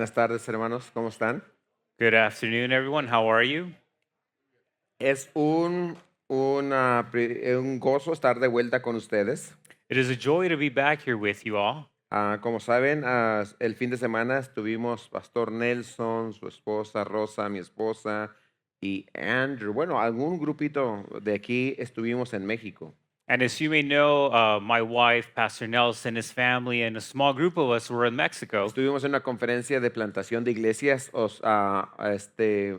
Buenas tardes, hermanos, ¿cómo están? Good afternoon, everyone. How are you? Es un gozo estar de vuelta con ustedes. It is a joy to be back here with you all. Como saben, el fin de semana estuvimos Pastor Nelson, su esposa Rosa, mi esposa y Andrew. Bueno, algún grupito de aquí estuvimos en México. And as you may know, my wife, Pastor Nelson, his family, and a small group of us were in Mexico. Estuvimos en una conferencia de plantación de iglesias,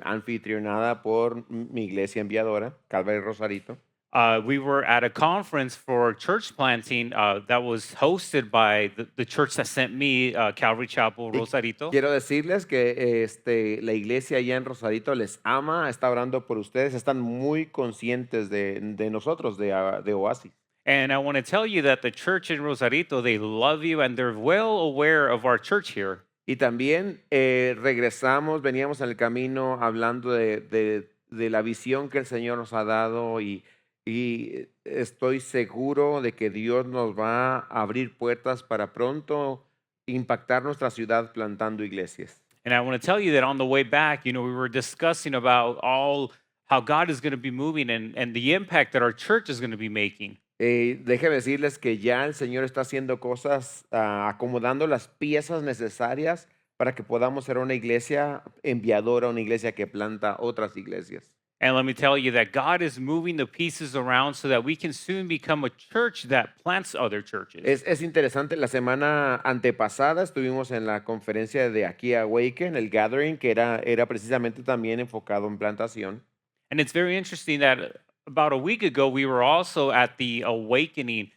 anfitrionada por mi iglesia enviadora, Calvary Rosarito. We were at a conference for church planting that was hosted by the church that sent me, Calvary Chapel, Y Rosarito. quiero decirles que la iglesia allá en Rosarito les ama, está orando por ustedes, están muy conscientes de nosotros, de Oasis. And I want to tell you that the church in Rosarito, they love you and they're well aware of our church here. Y también veníamos en el camino hablando de la visión que el Señor nos ha dado y estoy seguro de que Dios nos va a abrir puertas para pronto impactar nuestra ciudad plantando iglesias. And I want to tell you that on the way back, we were discussing about all how God is going to be moving and the impact that our church is going to be making. Déjeme decirles que ya el Señor está haciendo cosas, acomodando las piezas necesarias para que podamos ser una iglesia enviadora, una iglesia que planta otras iglesias. And let me tell you that God is moving the pieces around so that we can soon become a church that plants other churches. Es interesante, la semana antepasada estuvimos en la conferencia de aquí Awaken, el Gathering, que era precisamente también enfocado en plantación. And it's very interesting that about a week ago, we were also at the Awakening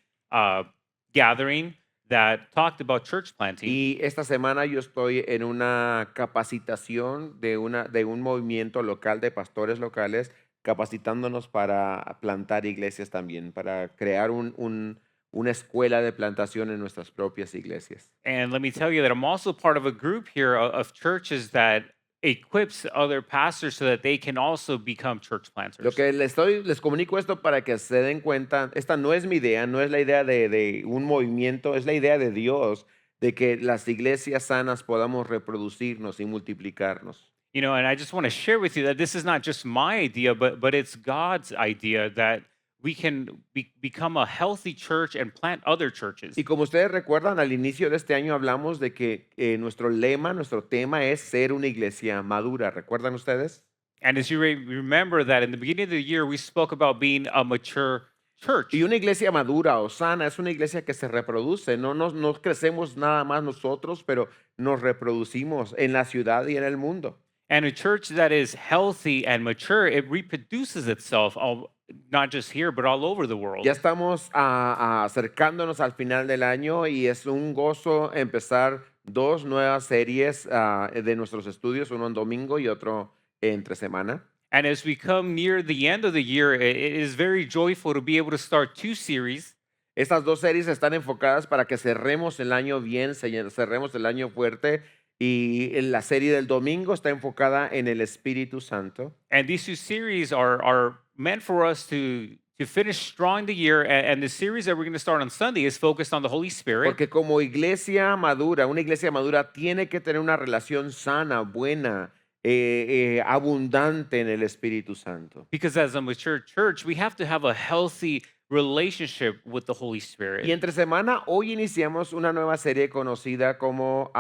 gathering that talked about church planting. Y esta semana yo estoy en una capacitación de un movimiento local de pastores locales, capacitándonos para plantar iglesias también, para crear una escuela de plantación en nuestras propias iglesias. And let me tell you that I'm also part of a group here of churches that equips other pastors so that they can also become church Lo planters. que les comunico esto para que se den cuenta, esta no es mi idea, no es la idea de un movimiento, es la idea de Dios, de que las iglesias sanas podamos reproducirnos y multiplicarnos. And I just want to share with you that this is not just my idea, but it's God's idea that we can become a healthy church and plant other churches. Y como ustedes recuerdan, al inicio de este año hablamos de que nuestro lema, nuestro tema es ser una iglesia madura. ¿Recuerdan ustedes? And as you remember that in the beginning of the year, we spoke about being a mature church. Y una iglesia madura o sana es una iglesia que se reproduce. No crecemos nada más nosotros, pero nos reproducimos en la ciudad y en el mundo. And a church that is healthy and mature, it reproduces itself not just here, but all over the world. Ya estamos acercándonos al final del año y es un gozo empezar dos nuevas series de nuestros estudios, uno en domingo y otro entre semana. And as we come near the end of the year, it is very joyful to be able to start two series. Estas dos series están enfocadas para que cerremos el año bien, cerremos el año fuerte. Y la serie del domingo está enfocada en el Espíritu Santo. And these two series are meant for us to finish strong the year. And the series that we're going to start on Sunday is focused on the Holy Spirit. Porque como iglesia madura, una iglesia madura tiene que tener una relación sana, buena, abundante en el Espíritu Santo. Because as a mature church, we have to have a healthy relationship with the Holy Spirit. Y entre semana, hoy iniciamos una nueva serie conocida como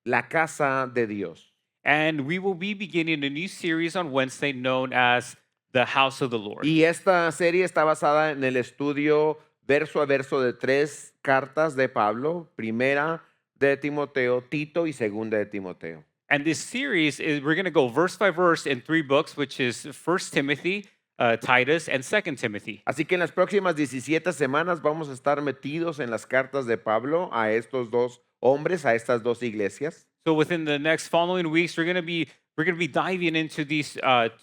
La Casa de Dios. And we will be beginning a new series on Wednesday known as The House of the Lord. Y esta serie está basada en el estudio verso a verso de tres cartas de Pablo, primera de Timoteo, Tito y segunda de Timoteo. And this series is we're going to go verse by verse in three books, which is First Timothy, Titus, and Second Timothy. Así que en las próximas 17 semanas vamos a estar metidos en las cartas de Pablo a estos dos hombres, a estas dos iglesias. So within the next following weeks, we're going to be diving into these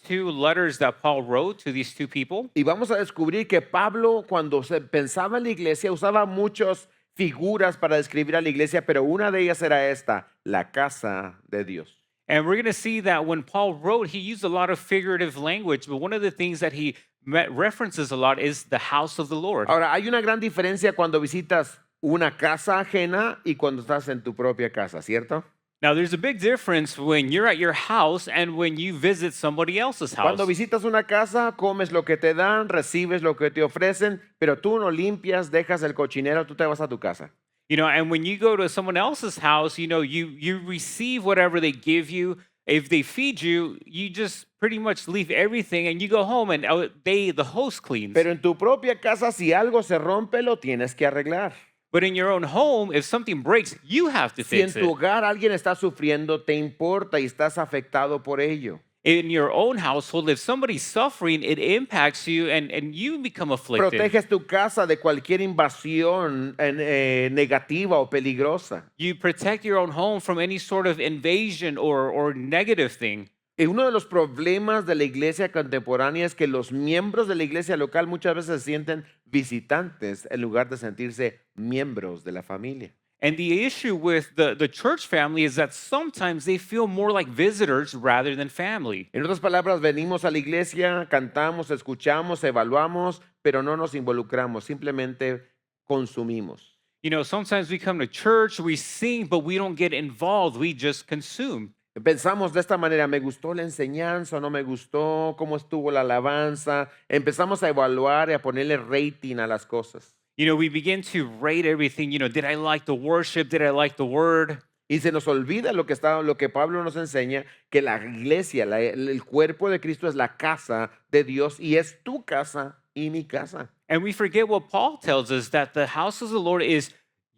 two letters that Paul wrote to these two people. Y vamos a descubrir que Pablo, cuando se pensaba en la iglesia, usaba muchas figuras para describir a la iglesia, pero una de ellas era esta, la casa de Dios. And we're going to see that when Paul wrote, he used a lot of figurative language, but one of the things that he references a lot is the house of the Lord. Ahora, hay una gran diferencia cuando visitas una casa ajena y cuando estás en tu propia casa, ¿cierto? Now, there's a big difference when you're at your house and when you visit somebody else's house. Cuando visitas una casa, comes lo que te dan, recibes lo que te ofrecen, pero tú no limpias, dejas el cochinero, tú te vas a tu casa. You know, and when you go to someone else's house, you know, you receive whatever they give you. If they feed you, you just pretty much leave everything and you go home and the host cleans. Pero en tu propia casa, si algo se rompe, lo tienes que arreglar. But in your own home, if something breaks, you have to Si en fix tu it. hogar alguien está sufriendo, te importa y estás afectado por ello. In your own household, if somebody's suffering, it impacts you and you become afflicted. Proteges tu casa de cualquier invasión negativa o peligrosa. You protect your own home from any sort of invasion or negative thing. Y uno de los problemas de la iglesia contemporánea es que los miembros de la iglesia local muchas veces se sienten visitantes en lugar de sentirse miembros de la familia. And the issue with the church family is that sometimes they feel more like visitors rather than family. En otras palabras, venimos a la iglesia, cantamos, escuchamos, evaluamos, pero no nos involucramos, simplemente consumimos. You know, sometimes we come to church, we sing, but we don't get involved. We just consume. Pensamos de esta manera, ¿me gustó la enseñanza o no me gustó? ¿Cómo estuvo la alabanza? Empezamos a evaluar y a ponerle rating a las cosas. You know, we begin to rate everything. You know, did I like the worship? Did I like the word? Y se nos olvida lo que Pablo nos enseña, que la iglesia, el cuerpo de Cristo es la casa de Dios y es tu casa y mi casa. And we forget what Paul tells us, that the house of the Lord is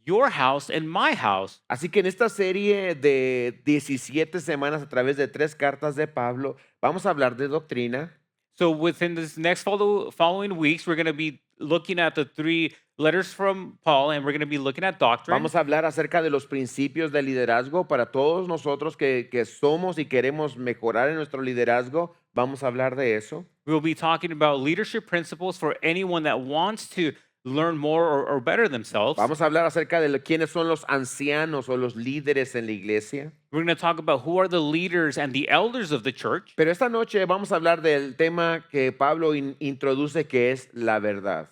your house and my house. Así que en esta serie de 17 semanas a través de 3 cartas de Pablo, vamos a hablar de doctrina, So within this next following weeks, we're going to be looking at the 3 letters from Paul, and we're going to be looking at doctrine. vamos a hablar acerca de los principios de liderazgo para todos nosotros que somos y queremos mejorar en nuestro liderazgo, vamos a hablar de eso. We'll be talking about leadership principles for anyone that wants to learn more or better themselves. Vamos a hablar acerca de quiénes son los ancianos o los líderes en la iglesia. We're going to talk about who are the leaders and the elders of the church. Pero esta noche vamos a hablar del tema que Pablo introduce, que es la verdad.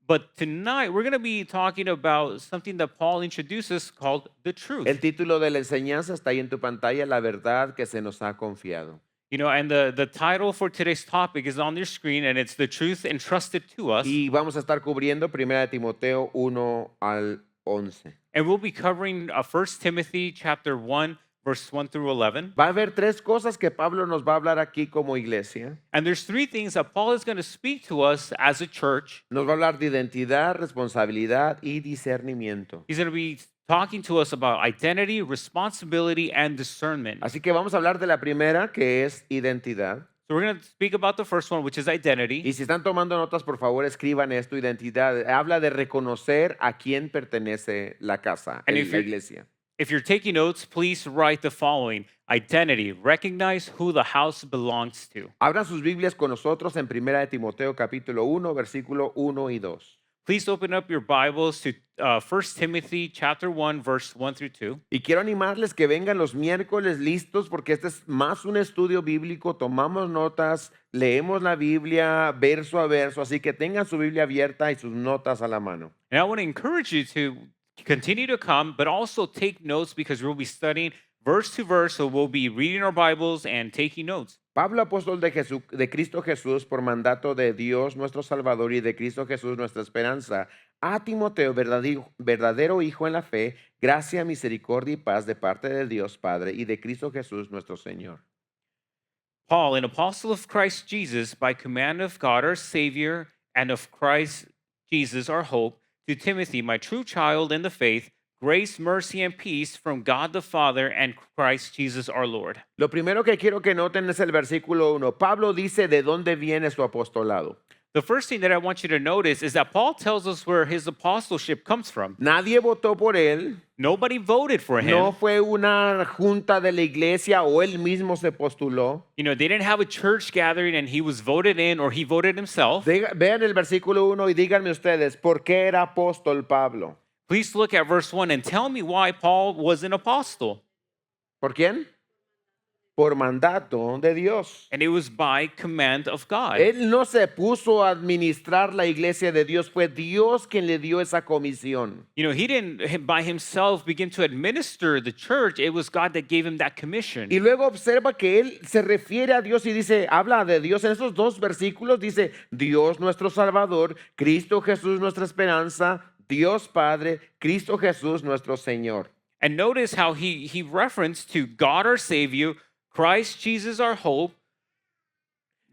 But tonight, we're going to be talking about something that Paul introduces called the truth. El título de la enseñanza está ahí en tu pantalla, la verdad que se nos ha confiado. You know, and the title for today's topic is on your screen, and it's the truth entrusted to us. Y vamos a estar cubriendo 1 Timoteo 1 al 11. And we'll be covering 1 Timothy chapter 1, verse 1 through 11. Va a haber 3 cosas que Pablo nos va a hablar aquí como iglesia. And there's 3 things that Paul is going to speak to us as a church. Nos va a hablar de identidad, responsabilidad y discernimiento. He's going to be talking to us about identity, responsibility, and discernment. Así que vamos a hablar de la primera, que es identidad. So we're going to speak about the first one, which is identity. Y si están tomando notas, por favor, escriban esto, identidad. Habla de reconocer a quién pertenece la casa, And la if you're- iglesia. If you're taking notes, please write the following. Identity, recognize who the house belongs to. Abran sus Biblias con nosotros en 1 Timoteo capítulo 1, versículo 1 y 2. Please open up your Bibles to 1 Timothy chapter 1, verse 1 through 2. Y quiero animarles que vengan los miércoles listos porque este es más un estudio bíblico. Tomamos notas, leemos la Biblia verso a verso, así que tengan su Biblia abierta y sus notas a la mano. And I want to encourage you to continue to come, but also take notes because we'll be studying verse to verse. So we'll be reading our Bibles and taking notes. Pablo, apóstol de Cristo Jesús, por mandato de Dios nuestro Salvador y de Cristo Jesús nuestra esperanza, a Timoteo, verdadero hijo en la fe, gracia, misericordia y paz de parte de Dios Padre y de Cristo Jesús nuestro Señor. Paul, an apostle of Christ Jesus, by command of God our Savior and of Christ Jesus our hope, to Timothy, my true child in the faith, grace, mercy, and peace from God the Father and Christ Jesus our Lord. Lo primero que quiero que noten es el versículo 1. Pablo dice de dónde viene su apostolado. The first thing that I want you to notice is that Paul tells us where his apostleship comes from. Nadie votó por él, Nobody voted for him. no fue una junta de la iglesia o él mismo se postuló. You know, they didn't have a church gathering and he was voted in or he voted himself. Vean el versículo 1 y díganme ustedes, ¿por qué era apóstol Pablo? Please look at verse 1 and tell me why Paul was an apostle. ¿Por quién? por mandato de Dios. and it was by command of God. Él no se puso a administrar la iglesia de Dios, fue Dios quien le dio esa comisión. You know, he didn't by himself begin to administer the church. It was God that gave him that commission. Y luego observa que él se refiere a Dios y dice, habla de Dios en esos dos versículos, dice, Dios nuestro Salvador, Cristo Jesús nuestra esperanza, Dios Padre, Cristo Jesús nuestro Señor. And notice how he referenced to God our Savior, Christ Jesus our hope,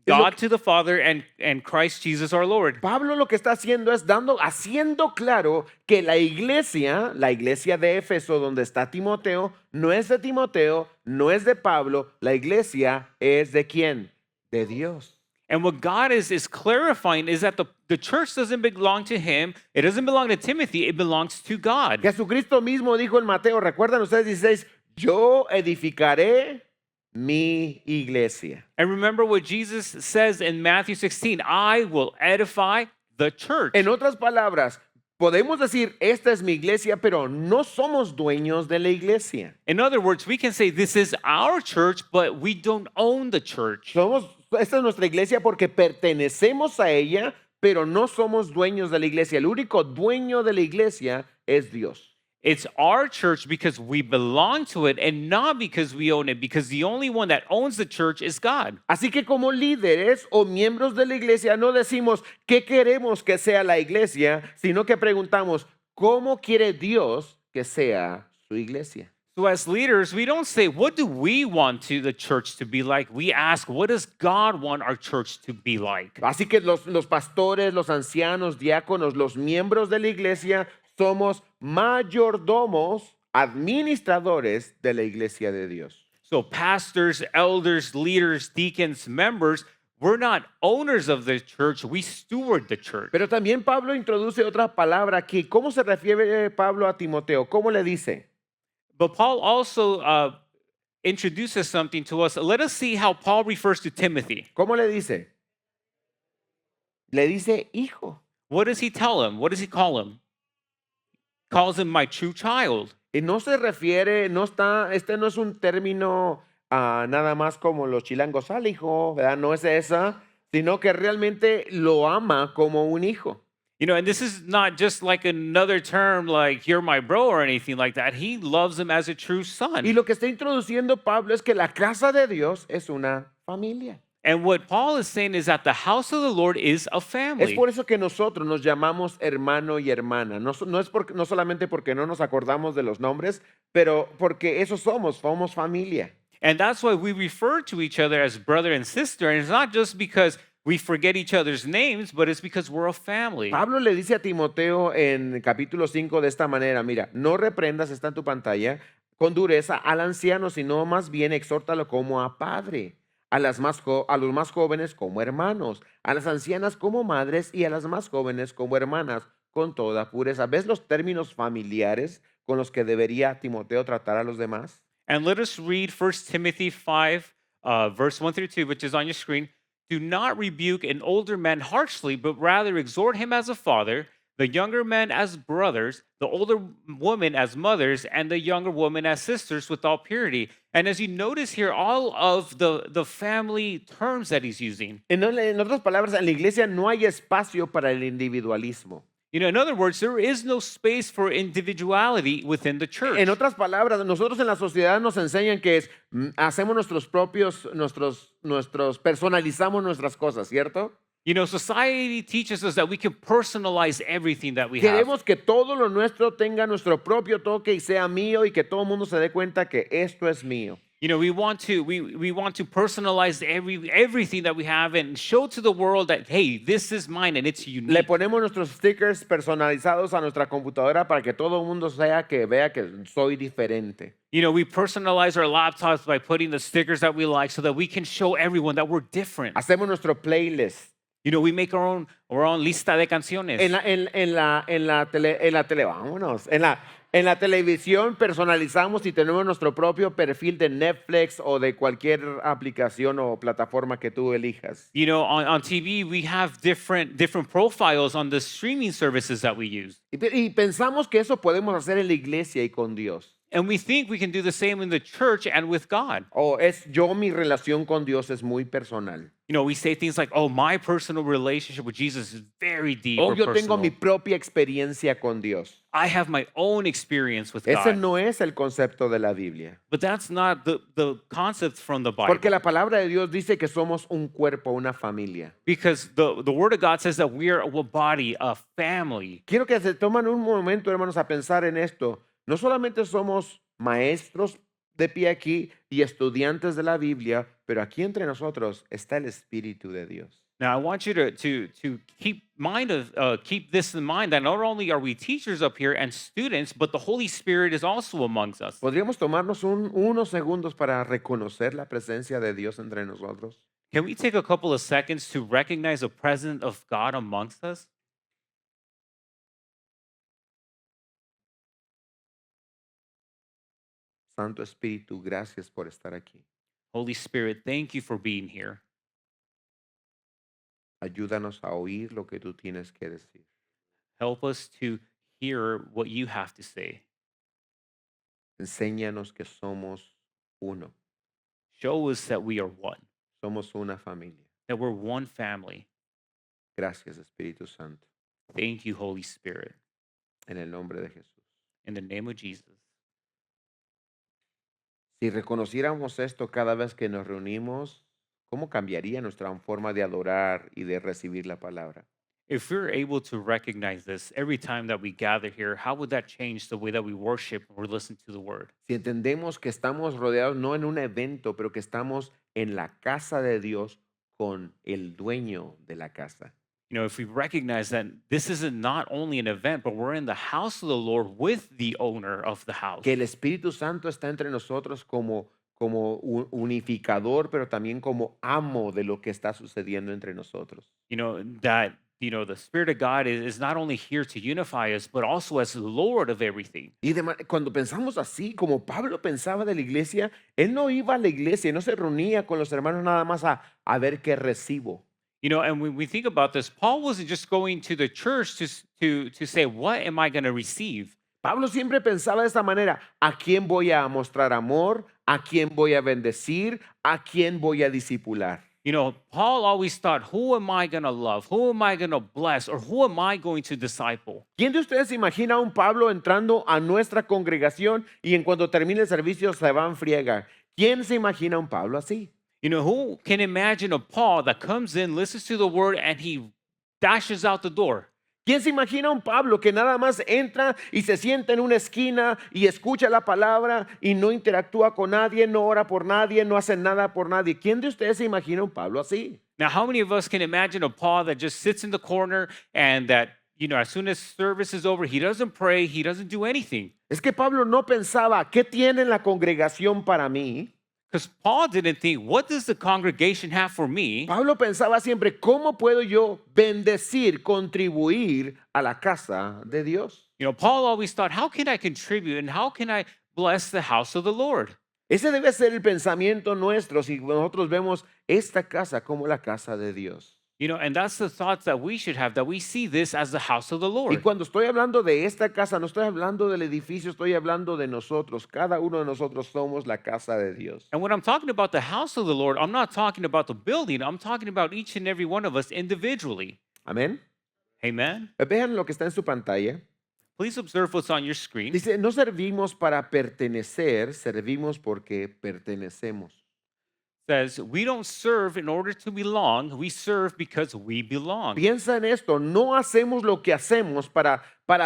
Es lo God to the Father, and Christ Jesus our Lord. Pablo lo que está haciendo es haciendo claro que la iglesia de Éfeso donde está Timoteo, no es de Timoteo, no es de Pablo, la iglesia es de ¿quién? De Dios. And what God is clarifying is that the church doesn't belong to him. It doesn't belong to Timothy. It belongs to God. Jesucristo mismo dijo en Mateo, recuerdan ustedes 16, yo edificaré mi iglesia. And remember what Jesus says in Matthew 16, I will edify the church. En otras palabras, podemos decir, esta es mi iglesia, pero no somos dueños de la iglesia. In other words, we can say this is our church, but we don't own the church. Esta es nuestra iglesia porque pertenecemos a ella, pero no somos dueños de la iglesia. El único dueño de la iglesia es Dios. It's our church because we belong to it and not because we own it, because the only one that owns the church is God. Así que como líderes o miembros de la iglesia no decimos qué queremos que sea la iglesia, sino que preguntamos cómo quiere Dios que sea su iglesia. So as leaders, we don't say, what do we want to the church to be like? We ask, what does God want our church to be like? Así que los pastores, los ancianos, diáconos, los miembros de la iglesia somos mayordomos, administradores de la iglesia de Dios. So pastors, elders, leaders, deacons, members, we're not owners of the church, we steward the church. Pero también Pablo introduce otra palabra aquí. ¿Cómo se refiere Pablo a Timoteo? ¿Cómo le dice? But Paul also introduces something to us. Let us see how Paul refers to Timothy. ¿Cómo le dice? Le dice hijo. What does he tell him? What does he call him? Calls him my true child. Y no se refiere, este no es un término nada más como los chilangos, al hijo, ¿verdad? No es esa, sino que realmente lo ama como un hijo. You know, and this is not just like another term like you're my bro or anything like that. He loves him as a true son. Y lo que está introduciendo Pablo es que la casa de Dios es una familia. And what Paul is saying is that the house of the Lord is a Es family. por eso que nosotros nos llamamos hermano y hermana. No solamente porque no nos acordamos de los nombres, pero porque eso somos familia. And that's why we refer to each other as brother and sister. And it's not just because we forget each other's names, but it's because we're a family. Pablo le dice a Timoteo en capítulo 5 de esta manera, mira, no reprendas, está en tu pantalla, con dureza al anciano, sino más bien exhórtalo como a padre, a los más jóvenes como hermanos, a las ancianas como madres y a las más jóvenes como hermanas, con toda pureza. ¿Ves los términos familiares con los que debería Timoteo tratar a los demás? And let us read 1 Timothy 5, verse 1 through 2, which is on your screen. Do not rebuke an older man harshly, but rather exhort him as a father, the younger men as brothers, the older women as mothers, and the younger women as sisters with all purity. And as you notice here, all of the family terms that he's using. En otras palabras, en la iglesia no hay espacio para el individualismo. You know, in other words, there is no space for individuality within the church. En otras palabras, nosotros en la sociedad nos enseñan que hacemos personalizamos nuestras cosas, ¿cierto? You know, society teaches us that we can personalize everything that we have. Queremos que todo lo nuestro tenga nuestro propio toque y sea mío y que todo el mundo se dé cuenta que esto es mío. You know, we want to personalize everything that we have and show to the world that, hey, this is mine and it's unique. Le ponemos nuestros stickers personalizados a nuestra computadora para que todo el mundo vea que soy diferente. You know, we personalize our laptops by putting the stickers that we like so that we can show everyone that we're different. Hacemos nuestro playlist. You know, we make our own lista de canciones. En la televisión personalizamos y tenemos nuestro propio perfil de Netflix o de cualquier aplicación o plataforma que tú elijas. You know, on TV, we have different profiles on the streaming services that we use. Y pensamos que eso podemos hacer en la iglesia y con Dios. And we think we can do the same in the church and with God. O mi relación con Dios es muy personal. You know, we say things like, oh, my personal relationship with Jesus is very deep O or yo tengo mi personal. propia experiencia con Dios. I have my own experience with Ese God. no es el concepto de la Biblia. But that's not the concept from the Bible. Porque la palabra de Dios dice que somos un cuerpo, una familia. Because the Word of God says that we are a body, a family. Quiero que se tomen un momento, hermanos, a pensar en esto. No solamente somos maestros de pie aquí y estudiantes de la Biblia, pero aquí entre nosotros está el Espíritu de Dios. Now, I want you to keep this in mind that not only are we teachers up here and students, but the Holy Spirit is also amongst us. ¿Podríamos tomarnos unos segundos para reconocer la presencia de Dios entre nosotros? Can we take a couple of seconds to recognize the presence of God amongst us? Santo Espíritu, gracias por estar aquí. Holy Spirit, thank you for being here. Ayúdanos a oír lo que tú tienes que decir. Help us to hear what you have to say. Enséñanos que somos uno, Show us that we are one, somos una familia. that we're one family. Gracias, Espíritu Santo, Thank you, Holy Spirit. en el nombre de Jesús. In the name of Jesus. Si reconociéramos esto cada vez que nos reunimos, ¿cómo cambiaría nuestra forma de adorar y de recibir la palabra? If we're able to recognize this every time that we gather here, how would that change the way that we worship or listen to the word? Si entendemos que estamos rodeados no en un evento, pero que estamos en la casa de Dios con el dueño de la casa. You know, if we recognize that this isn't not only an event, but we're in the house of the Lord with the owner of the house. Que el Espíritu Santo está entre nosotros como unificador, pero también como amo de lo que está sucediendo entre nosotros. You know, that, the Spirit of God is not only here to unify us, but also as the Lord of everything. Y cuando pensamos así, como Pablo pensaba de la iglesia, él no iba a la iglesia, no se reunía con los hermanos nada más a ver qué recibo. You know, and when we think about this, Paul wasn't just going to the church to say, what am I going to receive? Pablo siempre pensaba de esta manera: ¿a quién voy a mostrar amor? ¿A quién voy a bendecir? ¿A quién voy a discipular? You know, Paul always thought, who am I going to love? Who am I going to bless? Or who am I going to disciple? ¿Quién de ustedes se imagina a un Pablo entrando a nuestra congregación y en cuanto termine el servicio se va en friega? ¿Quién se imagina a un Pablo así? You know, who can imagine a Paul that comes in, listens to the word, and he dashes out the door? ¿Quién se imagina a un Pablo que nada más entra y se sienta en una esquina y escucha la palabra y no interactúa con nadie, no ora por nadie, no hace nada por nadie? ¿Quién de ustedes se imagina a un Pablo así? Now, how many of us can imagine a Paul that just sits in the corner and that, as soon as service is over, he doesn't pray, he doesn't do anything? Es que Pablo no pensaba, ¿qué tiene la congregación para mí? Because Paul didn't think, what does the congregation have for me? Pablo pensaba siempre, ¿cómo puedo yo bendecir, contribuir a la casa de Dios? You know, Paul always thought, how can I contribute and how can I bless the house of the Lord? Ese debe ser el pensamiento nuestro si nosotros vemos esta casa como la casa de Dios. You know, and that's the thoughts that we should have, that we see this as the house of the Y Lord. cuando estoy hablando de esta casa, no estoy hablando del edificio, estoy hablando de nosotros. Cada uno de nosotros somos la casa de Dios. And when I'm talking about the house of the Lord, I'm not talking about the building. I'm talking about each and every one of us individually. Amén. Amen. Vean lo que está en su pantalla. Please observe what's on your screen. Dice, no servimos para pertenecer, servimos porque pertenecemos. Says, we don't serve in order to belong. We serve because we belong. Piensa en esto, no hacemos lo que hacemos para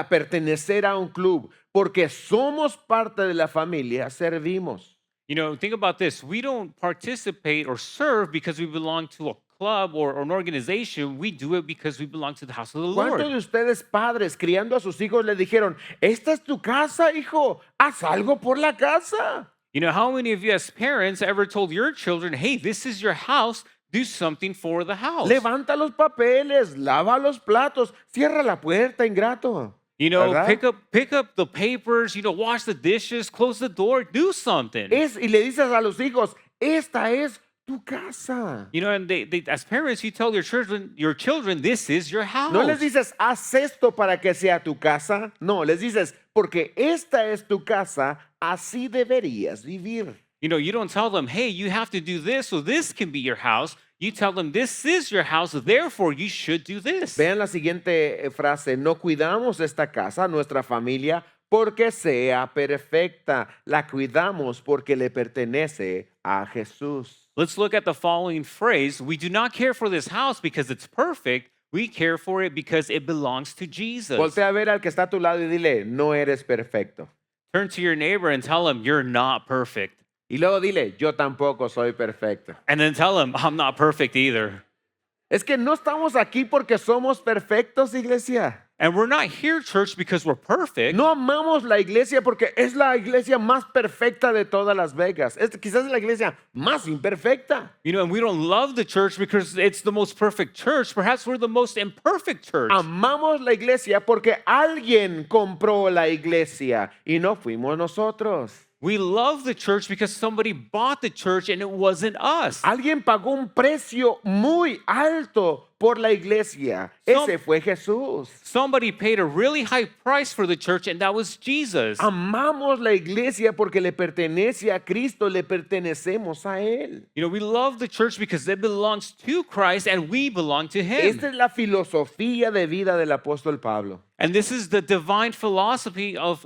pertenecer a un club, porque somos parte de la familia, servimos. You know, think about this. We don't participate or serve because we belong to a club or an organization. We do it because we belong to the house of the ¿Cuántos Lord. de ustedes padres criando a sus hijos le dijeron, esta es tu casa, hijo, haz algo por la casa? You know, how many of you as parents ever told your children, hey, this is your house, do something for the house? Levanta los papeles, lava los platos, cierra la puerta, ingrato. You know, ¿Verdad? pick up the papers, wash the dishes, close the door, do something. Y le dices a los hijos, esta es tu casa. You know, and they as parents, you tell your children, this is your house. No les dices, haz esto para que sea tu casa. No, les dices, porque esta es tu casa, así deberías vivir. You know, you don't tell them, hey, you have to do this so this can be your house. You tell them, this is your house, therefore you should do this. Vean la siguiente frase, no cuidamos esta casa, nuestra familia, porque sea perfecta. La cuidamos porque le pertenece a Jesús. Let's look at the following phrase. We do not care for this house because it's perfect. We care for it because it belongs to Jesus. Voltea a ver al que está a tu lado y dile, no eres perfecto. Turn to your neighbor and tell him, you're not perfect. Y luego dile, yo tampoco soy perfecto. And then tell him, I'm not perfect either. Es que no estamos aquí porque somos perfectos, iglesia. And we're not here, church, because we're perfect. No amamos la iglesia porque es la iglesia más perfecta de todas Las Vegas. Es quizás la iglesia más imperfecta. You know, and we don't love the church because it's the most perfect church. Perhaps we're the most imperfect church. Amamos la iglesia porque alguien compró la iglesia y no fuimos nosotros. We love the church because somebody bought the church and it wasn't us. Alguien pagó un precio muy alto por la iglesia. Ese fue Jesús. Somebody paid a really high price for the church and that was Jesus. Amamos la iglesia porque le pertenece a Cristo, le pertenecemos a Él. You know, we love the church because it belongs to Christ and we belong to Him. Esta es la filosofía de vida del apóstol Pablo. And this is the divine philosophy of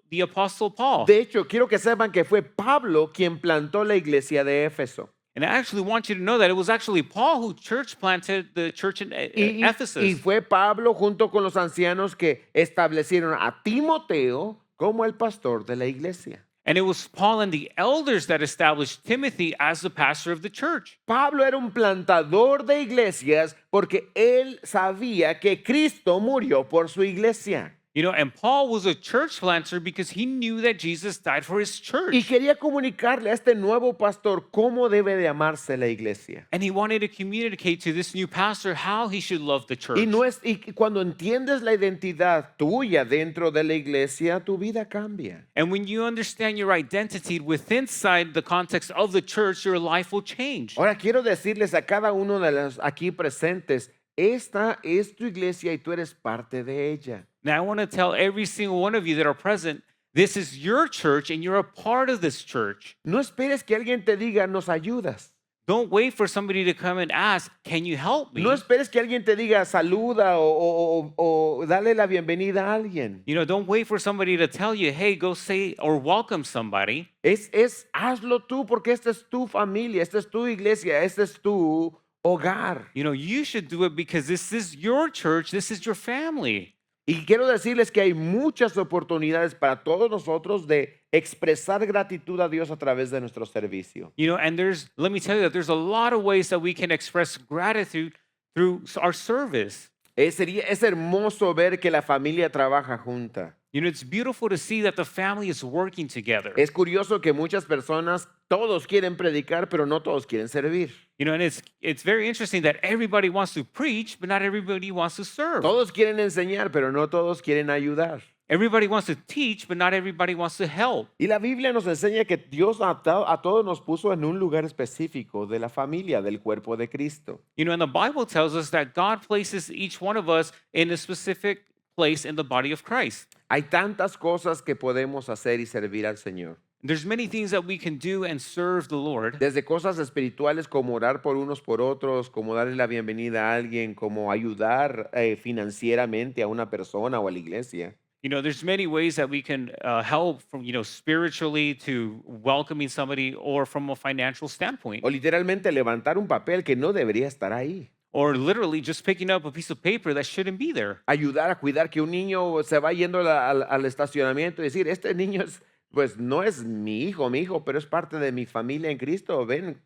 the Apostle Paul. De hecho, quiero que sepan que fue Pablo quien plantó la iglesia de Éfeso. And I actually want you to know that it was actually Paul who church planted the church in Ephesus. Y fue Pablo junto con los ancianos que establecieron a Timoteo como el pastor de la iglesia. And it was Paul and the elders that established Timothy as the pastor of the church. Pablo era un plantador de iglesias porque él sabía que Cristo murió por su iglesia. You know, and Paul was a church planter because he knew that Jesus died for his church. Y quería comunicarle a este nuevo pastor cómo debe de amarse la iglesia. And he wanted to communicate to this new pastor how he should love the church. Y cuando entiendes la identidad tuya dentro de la iglesia, tu vida cambia. And when you understand your identity within inside the context of the church, your life will change. Ahora quiero decirles a cada uno de los aquí presentes, esta es tu iglesia y tú eres parte de ella. Now, I want to tell every single one of you that are present, this is your church and you're a part of this church. No esperes que alguien te diga, nos ayudas. Don't wait for somebody to come and ask, can you help me? No esperes que alguien te diga, saluda o dale la bienvenida a alguien. You know, don't wait for somebody to tell you, hey, go say or welcome somebody. Hazlo tú porque esta es tu familia, esta es tu iglesia, este es tu hogar. You know, you should do it because this is your church, this is your family. Y quiero decirles que hay muchas oportunidades para todos nosotros de expresar gratitud a Dios a través de nuestro servicio. You know, and let me tell you that there's a lot of ways that we can express gratitude through our service. Es hermoso ver que la familia trabaja junta. You know, it's beautiful to see that the family is working together. Es curioso que muchas personas, todos quieren predicar, pero no todos quieren servir. You know, and it's very interesting that everybody wants to preach, but not everybody wants to serve. Todos quieren enseñar, pero no todos quieren ayudar. Everybody wants to teach, but not everybody wants to help. Y la Biblia nos enseña que Dios a todos nos puso en un lugar específico de la familia, del cuerpo de Cristo. You know, and the Bible tells us that God places each one of us in a specific place in the body of Christ. Hay tantas cosas que podemos hacer y servir al Señor. There's many things that we can do and serve the Lord. Desde cosas espirituales como orar por unos por otros, como darle la bienvenida a alguien, como ayudar financieramente a una persona o a la iglesia. You know, there's many ways that we can help from, you know, spiritually to welcoming somebody or from a financial standpoint. O literalmente levantar un papel que no debería estar ahí. Or literally just picking up a piece of paper that shouldn't be there. Ayudar a cuidar que un niño se va yendo al estacionamiento y decir, este niño pues no es mi hijo, pero es parte de mi familia en Cristo. Ven,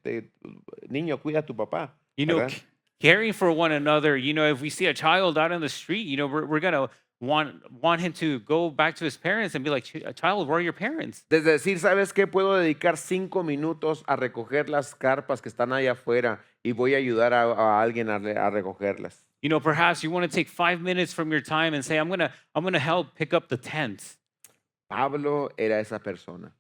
niño, cuida a tu papá. You know, ¿Verdad? caring for one another. You know, if we see a child out on the street, you know, we're gonna want him to go back to his parents and be like, child, where are your parents? Desde decir, ¿sabes qué? Puedo dedicar 5 minutos a recoger las carpas que están allá afuera y voy a ayudar a alguien a recogerlas. You know, perhaps you want to take 5 minutes from your time and say, I'm gonna help pick up the tents. Pablo era esa persona.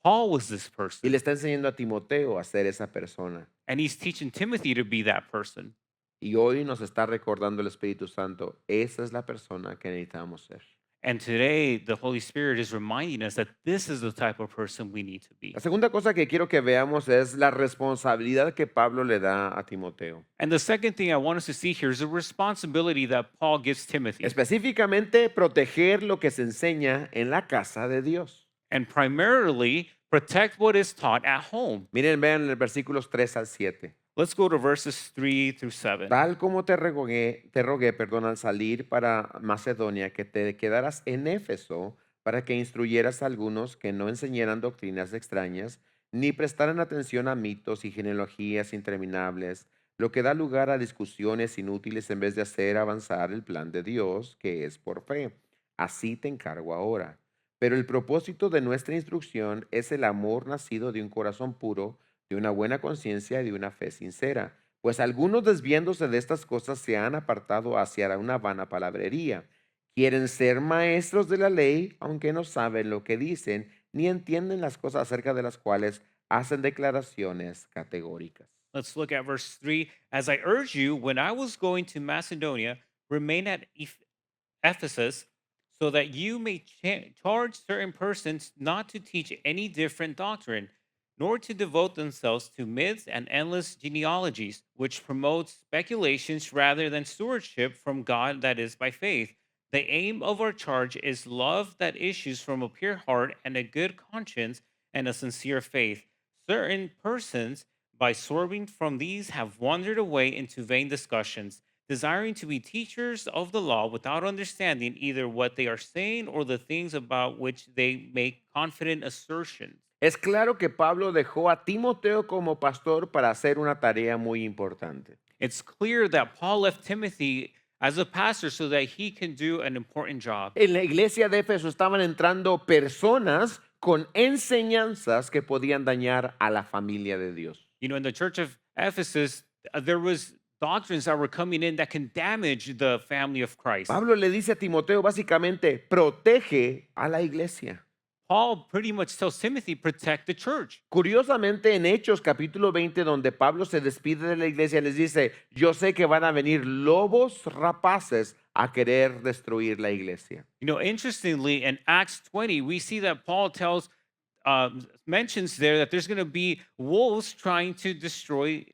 Paul was this Y person. le está enseñando a Timoteo a ser esa persona. And he's teaching Timothy to be that person. Y hoy nos está recordando el Espíritu Santo, esa es la persona que necesitamos ser. And today, the Holy Spirit is reminding us that this is the type of person we need to be. La segunda cosa que quiero que veamos es la responsabilidad que Pablo le da a Timoteo. And the second thing I want us to see here is the responsibility that Paul gives Timothy, Específicamente, proteger lo que se enseña en la casa de Dios. and primarily protect what is taught at home. Miren, vean los versículos 3 al 7. Let's go to verses 3 through 7. Tal como te rogué, perdón, al salir para Macedonia, que te quedaras en Éfeso para que instruyeras a algunos que no enseñaran doctrinas extrañas, ni prestaran atención a mitos y genealogías interminables, lo que da lugar a discusiones inútiles en vez de hacer avanzar el plan de Dios, que es por fe. Así te encargo ahora. Pero el propósito de nuestra instrucción es el amor nacido de un corazón puro, de una buena conciencia y de una fe sincera. Pues algunos desviándose de estas cosas se han apartado hacia una vana palabrería. Quieren ser maestros de la ley, aunque no saben lo que dicen, ni entienden las cosas acerca de las cuales hacen declaraciones categóricas. Let's look at verse 3. As I urge you, when I was going to Macedonia, remain at Ephesus, so that you may charge certain persons not to teach any different doctrine, nor to devote themselves to myths and endless genealogies, which promote speculations rather than stewardship from God that is by faith. The aim of our charge is love that issues from a pure heart and a good conscience and a sincere faith. Certain persons, by swerving from these, have wandered away into vain discussions, desiring to be teachers of the law without understanding either what they are saying or the things about which they make confident assertions. Es claro que Pablo dejó a Timoteo como pastor para hacer una tarea muy importante. It's clear that Paul left Timothy as a pastor so that he can do an important job. En la iglesia de Éfeso estaban entrando personas con enseñanzas que podían dañar a la familia de Dios. You know, in the church of Ephesus, there was doctrines that were coming in that can damage the family of Christ. Pablo le dice a Timoteo básicamente, protege a la iglesia. Paul pretty much tells Timothy, protect the church. Curiosamente, en Hechos capítulo 20, donde Pablo se despide de la iglesia, les dice, yo sé que van a venir lobos rapaces a querer destruir la iglesia. You know, interestingly, in Acts 20, we see that Paul mentions there that there's going to be wolves trying to destroy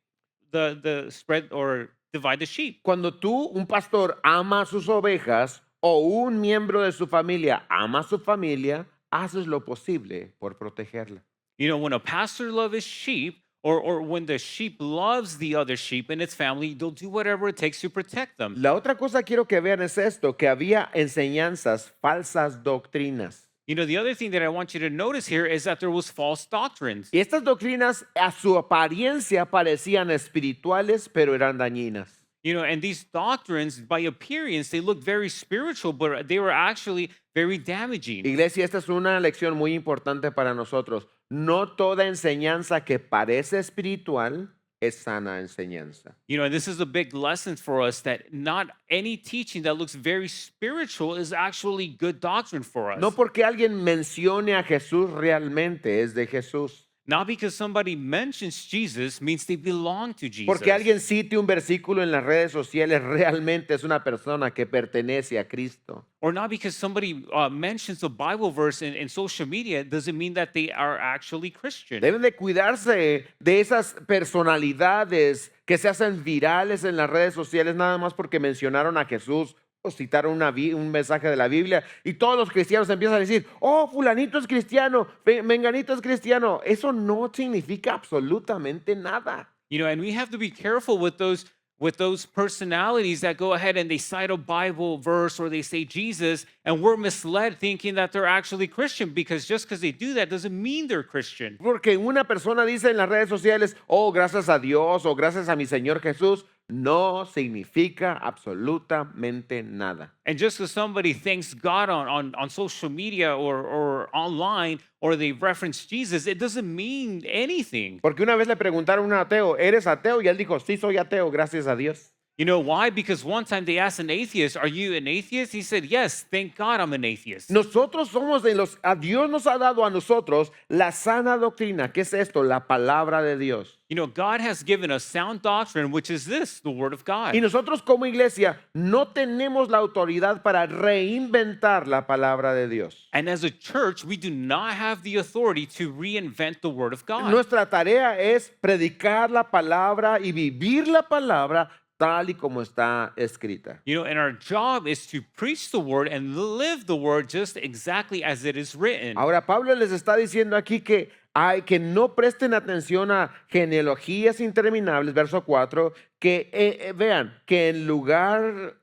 the spread or divide the sheep. Cuando tú, un pastor, ama a sus ovejas o un miembro de su familia ama a su familia, haces lo posible por protegerla. You know, when a pastor loves his sheep, or when the sheep loves the other sheep in its family, they'll do whatever it takes to protect them. La otra cosa quiero que vean es esto, que había enseñanzas, falsas doctrinas. You know, the other thing that I want you to notice here is that there was false doctrines. Y estas doctrinas a su apariencia parecían espirituales, pero eran dañinas. You know, and these doctrines, by appearance, they look very spiritual, but they were actually very damaging. Iglesia, esta es una lección muy importante para nosotros. No toda enseñanza que parece espiritual es sana enseñanza. You know, and this is a big lesson for us that not any teaching that looks very spiritual is actually good doctrine for us. No porque alguien mencione a Jesús realmente es de Jesús. Not because somebody mentions Jesus means they belong to Jesus. Porque alguien cite un versículo en las redes sociales realmente es una persona que pertenece a Cristo. Or not because somebody mentions a Bible verse in social media doesn't mean that they are actually Christian. Deben de cuidarse de esas personalidades que se hacen virales en las redes sociales nada más porque mencionaron a Jesús o citaron un mensaje de la Biblia y todos los cristianos empiezan a decir, oh, fulanito es cristiano, menganito es cristiano. Eso no significa absolutamente nada. You know, and we have to be careful with those personalities that go ahead and they cite a Bible verse or they say Jesus, and we're misled thinking that they're actually Christian because just because they do that doesn't mean they're Christian. Porque una persona dice en las redes sociales, oh, gracias a Dios o gracias a mi Señor Jesús, no significa absolutamente nada. And just because somebody thanks God on social media or online or they reference Jesus, it doesn't mean anything. Porque una vez le preguntaron a un ateo, ¿eres ateo? Y él dijo, sí, soy ateo, gracias a Dios. You know why? Because one time they asked an atheist, "Are you an atheist?" He said, "Yes, thank God I'm an atheist." Nosotros somos de los, a Dios nos ha dado a nosotros la sana doctrina. ¿Qué es esto? La palabra de Dios. You know, God has given us sound doctrine, which is this, the Word of God. Y nosotros como iglesia no tenemos la autoridad para reinventar la palabra de Dios. And as a church, we do not have the authority to reinvent the Word of God. Nuestra tarea es predicar la palabra y vivir la palabra tal y como está escrita. You know, and our job is to preach the Word and live the Word just exactly as it is written. Ahora Pablo les está diciendo aquí que hay que no presten atención a genealogías interminables, verso 4, que vean que en lugar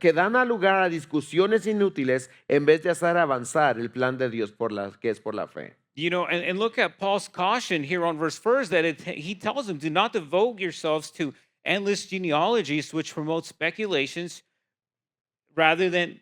que dan a lugar a discusiones inútiles en vez de hacer avanzar el plan de Dios que es por la fe. You know, and look at Paul's caution here on verse 1 that he tells them, do not devote yourselves to endless genealogies which promote speculations rather than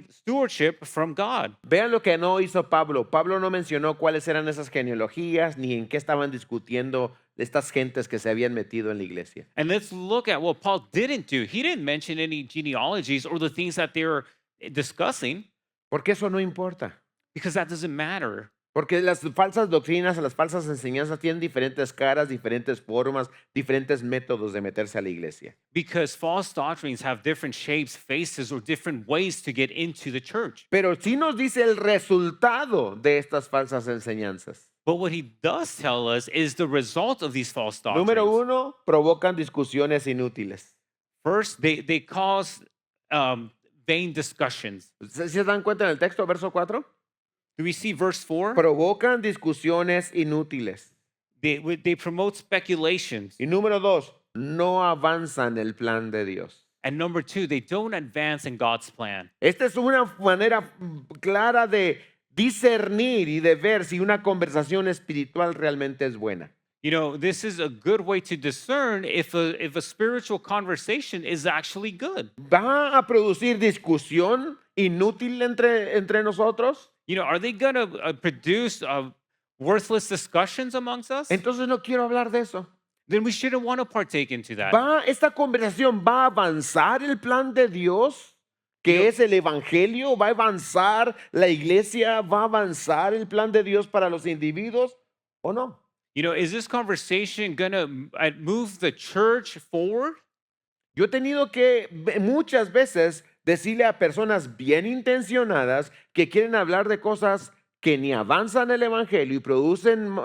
stewardship from God. Vean lo que no hizo Pablo. Pablo no mencionó cuáles eran esas genealogías ni en qué estaban discutiendo estas gentes que se habían metido en la iglesia. And let's look at what Paul didn't do. He didn't mention any genealogies or the things that they were discussing Porque eso no importa. because that doesn't matter. Porque las falsas doctrinas, las falsas enseñanzas tienen diferentes caras, diferentes formas, diferentes métodos de meterse a la iglesia. Because false doctrines have different shapes, faces, or different ways to get into the church. Pero sí nos dice el resultado de estas falsas enseñanzas. But what he does tell us is the result of these false doctrines. Número 1, provocan discusiones inútiles. First, they cause vain discussions. ¿Se dan cuenta en el texto, verso 4? Do we see verse 4? Provocan discusiones inútiles. They promote speculations. Y número 2, no avanzan el plan de Dios. And number 2, they don't advance in God's plan. Esta es una manera clara de discernir y de ver si una conversación espiritual realmente es buena. You know, this is a good way to discern if a spiritual conversation is actually good. ¿Va a producir discusión inútil entre nosotros? You know, are they going to produce worthless discussions amongst us? Entonces no quiero hablar de eso. Then we shouldn't want to partake into that. ¿Esta conversación va a avanzar el plan de Dios? ¿Que es el evangelio? ¿Va a avanzar la iglesia? ¿Va a avanzar el plan de Dios para los individuos o no? You know, is this conversation going to move the church forward? Yo he tenido que muchas veces decirle a personas bien intencionadas que quieren hablar de cosas que ni avanzan el evangelio y producen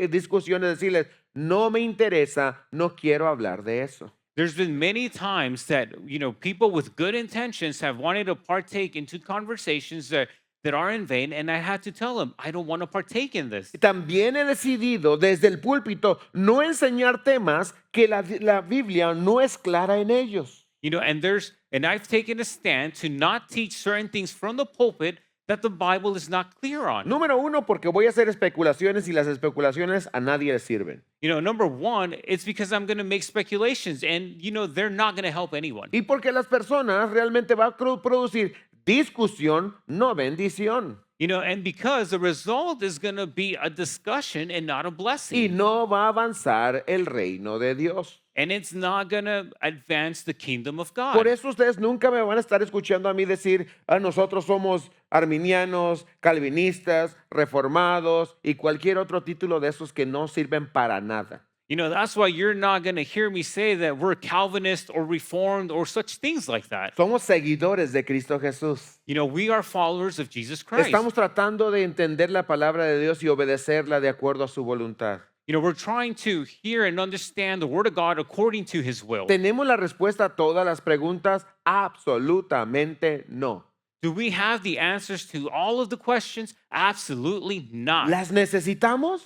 discusiones, decirles, no me interesa, no quiero hablar de eso. There's been many times that, you know, people with good intentions have wanted to partake into conversations that are in vain, and I had to tell them, I don't want to partake in this. También he decidido desde el púlpito no enseñar temas que la Biblia no es clara en ellos. You know, and I've taken a stand to not teach certain things from the pulpit that the Bible is not clear on. Número 1, porque voy a hacer especulaciones y las especulaciones a nadie le sirven. You know, number 1, it's because I'm going to make speculations, and, you know, they're not going to help anyone. Y porque las personas realmente va a producir discusión, no bendición. You know, and because the result is going to be a discussion and not a Y blessing. no va a avanzar el reino de Dios. And it's not going to advance the kingdom of God. Por eso ustedes nunca me van a estar escuchando a mí decir, nosotros somos arminianos, calvinistas, reformados y cualquier otro título de esos que no sirven para nada. You know, that's why you're not going to hear me say that we're Calvinist or Reformed or such things like that. Somos seguidores de Cristo Jesús. You know, we are followers of Jesus Christ. Estamos tratando de entender la palabra de Dios y obedecerla de acuerdo a su voluntad. You know, we're trying to hear and understand the Word of God according to His will. ¿Tenemos la respuesta a todas las preguntas? Absolutamente no. Do we have the answers to all of the questions? Absolutely not. ¿Las necesitamos?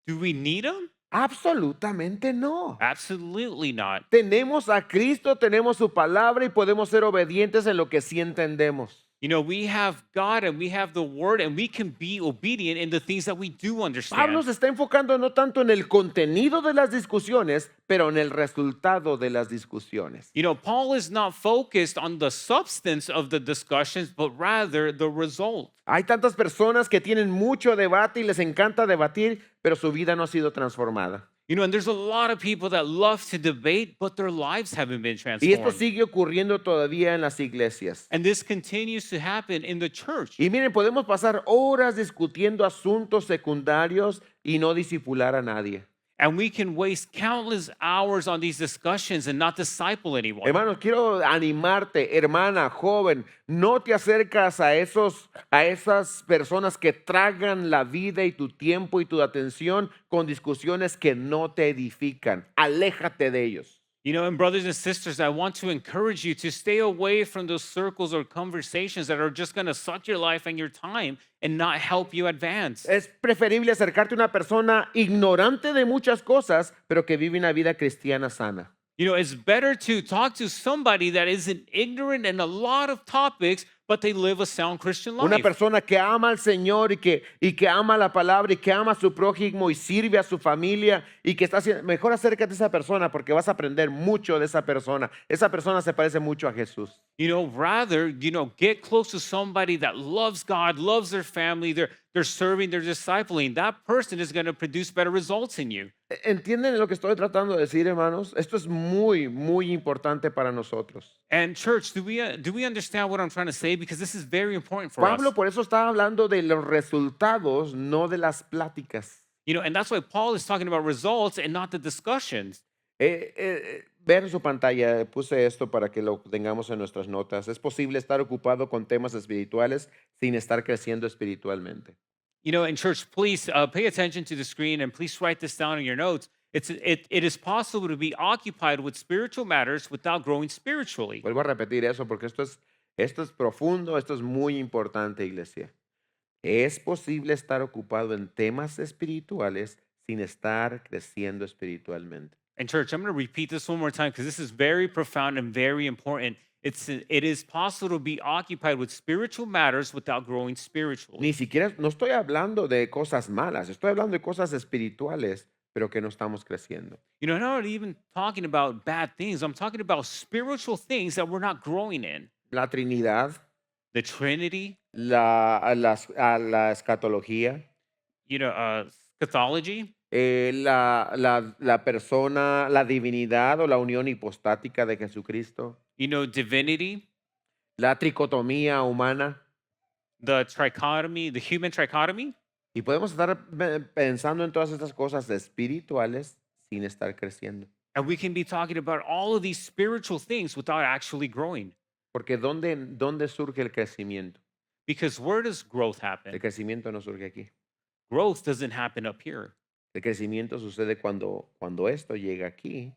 Do we need them? Absolutamente no. Absolutely not. Tenemos a Cristo, tenemos su palabra y podemos ser obedientes en lo que sí entendemos. You know, we have God and we have the Word and we can be obedient in the things that we do understand. Pablo se está enfocando no tanto en el contenido de las discusiones, pero en el resultado de las discusiones. You know, Paul is not focused on the substance of the discussions, but rather the result. Hay tantas personas que tienen mucho debate y les encanta debatir, pero su vida no ha sido transformada. You know, and there's a lot of people that love to debate, but their lives haven't been Y esto transformed. sigue ocurriendo todavía en las iglesias. And this continues to happen in the church. Y miren, podemos pasar horas discutiendo asuntos secundarios y no discipular a nadie. And we can waste countless hours on these discussions and not disciple anyone. Hermanos, quiero animarte, hermana, joven, no te acercas a esas personas que tragan la vida y tu tiempo y tu atención con discusiones que no te edifican. Aléjate de ellos. You know, and brothers and sisters, I want to encourage you to stay away from those circles or conversations that are just going to suck your life and your time and not help you advance. Es preferible acercarte a una persona ignorante de muchas cosas, pero que vive una vida cristiana sana. You know, it's better to talk to somebody that isn't ignorant in a lot of topics, but they live a sound Christian Una life. persona que ama al Señor y que ama la palabra y que ama a su prójimo y sirve a su familia y que está haciendo, mejor acércate a esa persona porque vas a aprender mucho de esa persona. Esa persona se parece mucho a Jesús. You know, rather, you know, get close to somebody that loves God, loves their family, they're serving, they're discipling. That person is going to produce better results in you. ¿Entienden lo que estoy tratando de decir, hermanos? Esto es muy, muy importante para nosotros. And church, do we understand what I'm trying to say? Because this is very important for Pablo us. por eso está hablando de los resultados, no de las pláticas. You know, and that's why Paul is talking about results and not the discussions. Ver en su pantalla, puse esto para que lo tengamos en nuestras notas. Es posible estar ocupado con temas espirituales sin estar creciendo espiritualmente. You know, in church, please pay attention to the screen and please write this down in your notes. It is possible to be occupied with spiritual matters without growing spiritually. Vuelvo a repetir eso porque esto es profundo, esto es muy importante, iglesia. Es posible estar ocupado en temas espirituales sin estar creciendo espiritualmente. And church, I'm going to repeat this one more time because this is very profound and very important. It is possible to be occupied with spiritual matters without growing spiritually. Ni siquiera, no estoy hablando de cosas malas, estoy hablando de cosas espirituales, pero que no estamos creciendo. You know, I'm not even talking about bad things. I'm talking about spiritual things that we're not growing in. La Trinidad, The Trinity, la escatología, you know, Cathology, la persona, la divinidad o la unión hipostática de Jesucristo, you know, divinity, la tricotomía humana. the trichotomy, the human trichotomy. Y podemos estar pensando en todas estas cosas espirituales sin estar creciendo. And we can be talking about all of these spiritual things without actually growing. Porque ¿dónde surge el crecimiento? Because where does growth El happen? crecimiento no surge aquí. Growth doesn't happen up here. El crecimiento sucede cuando esto llega aquí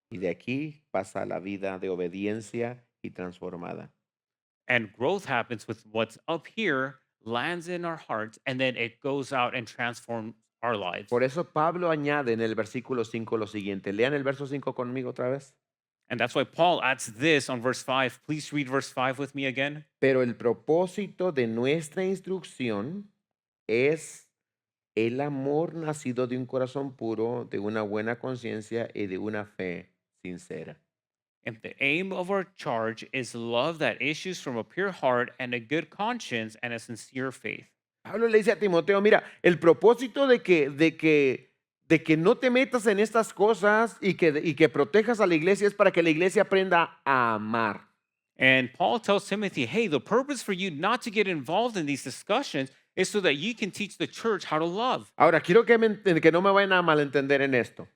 y de aquí pasa a la vida de obediencia y transformada. And growth happens with what's up here, lands in our hearts, and then it goes out and transforms our lives. Por eso Pablo añade en el versículo 5 lo siguiente. Lean el verso 5 conmigo otra vez. And that's why Paul adds this on verse 5. Please read verse 5 with me again. Pero el propósito de nuestra instrucción es el amor nacido de un corazón puro, de una buena conciencia y de una fe sincera. And the aim of our charge is love that issues from a pure heart and a good conscience and a sincere faith. Pablo le dice a Timoteo, mira, el propósito de que no te metas en estas cosas y que protejas a la iglesia es para que la iglesia aprenda a amar. And Paul tells Timothy, hey, the purpose for you not to get involved in these discussions is so that you can teach the church how to love. Ahora, quiero que no me vayan a malentender en esto.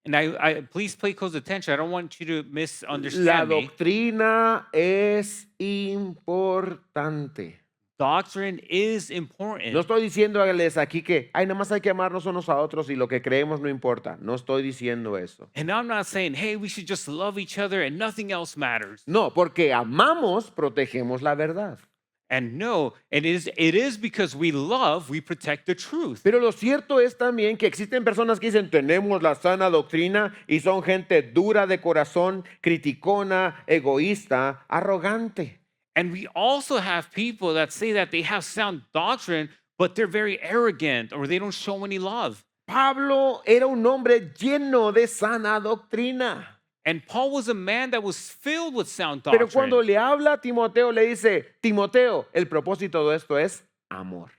And I please pay close attention. I don't want you to La misunderstand me. doctrina es importante. Doctrine is important. No estoy diciéndoles aquí que, ay, nada más hay que amarnos unos a otros y lo que creemos no importa. No estoy diciendo eso. And I'm not saying, hey, we should just love each other and nothing else matters. No, porque amamos, protegemos la verdad. And no, it is because we love, we protect the truth. Pero lo cierto es también que existen personas que dicen, tenemos la sana doctrina y son gente dura de corazón, criticona, egoísta, arrogante. And we also have people that say that they have sound doctrine, but they're very arrogant or they don't show any love. Pablo era un hombre lleno de sana doctrina. And Paul was a man that was filled with sound Pero doctrine. cuando le habla a Timoteo, le dice, Timoteo, el propósito de esto es amor.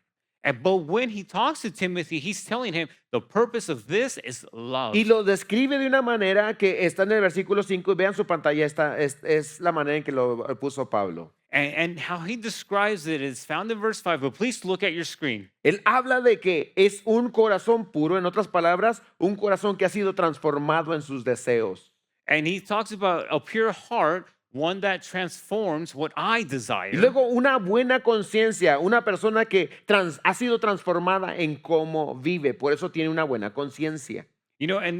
But when he talks to Timothy, he's telling him the purpose of this is love. Y lo describe de una manera que está en el versículo 5. Vean su pantalla, es la manera en que lo puso Pablo. And how he describes it is found in verse 5, but please look at your screen. Él habla de que es un corazón puro, en otras palabras, un corazón que ha sido transformado en sus deseos. And he talks about a pure heart, one that transforms what I Y desire. luego una buena conciencia, una persona que ha sido transformada en cómo vive, por eso tiene una buena conciencia. You know, and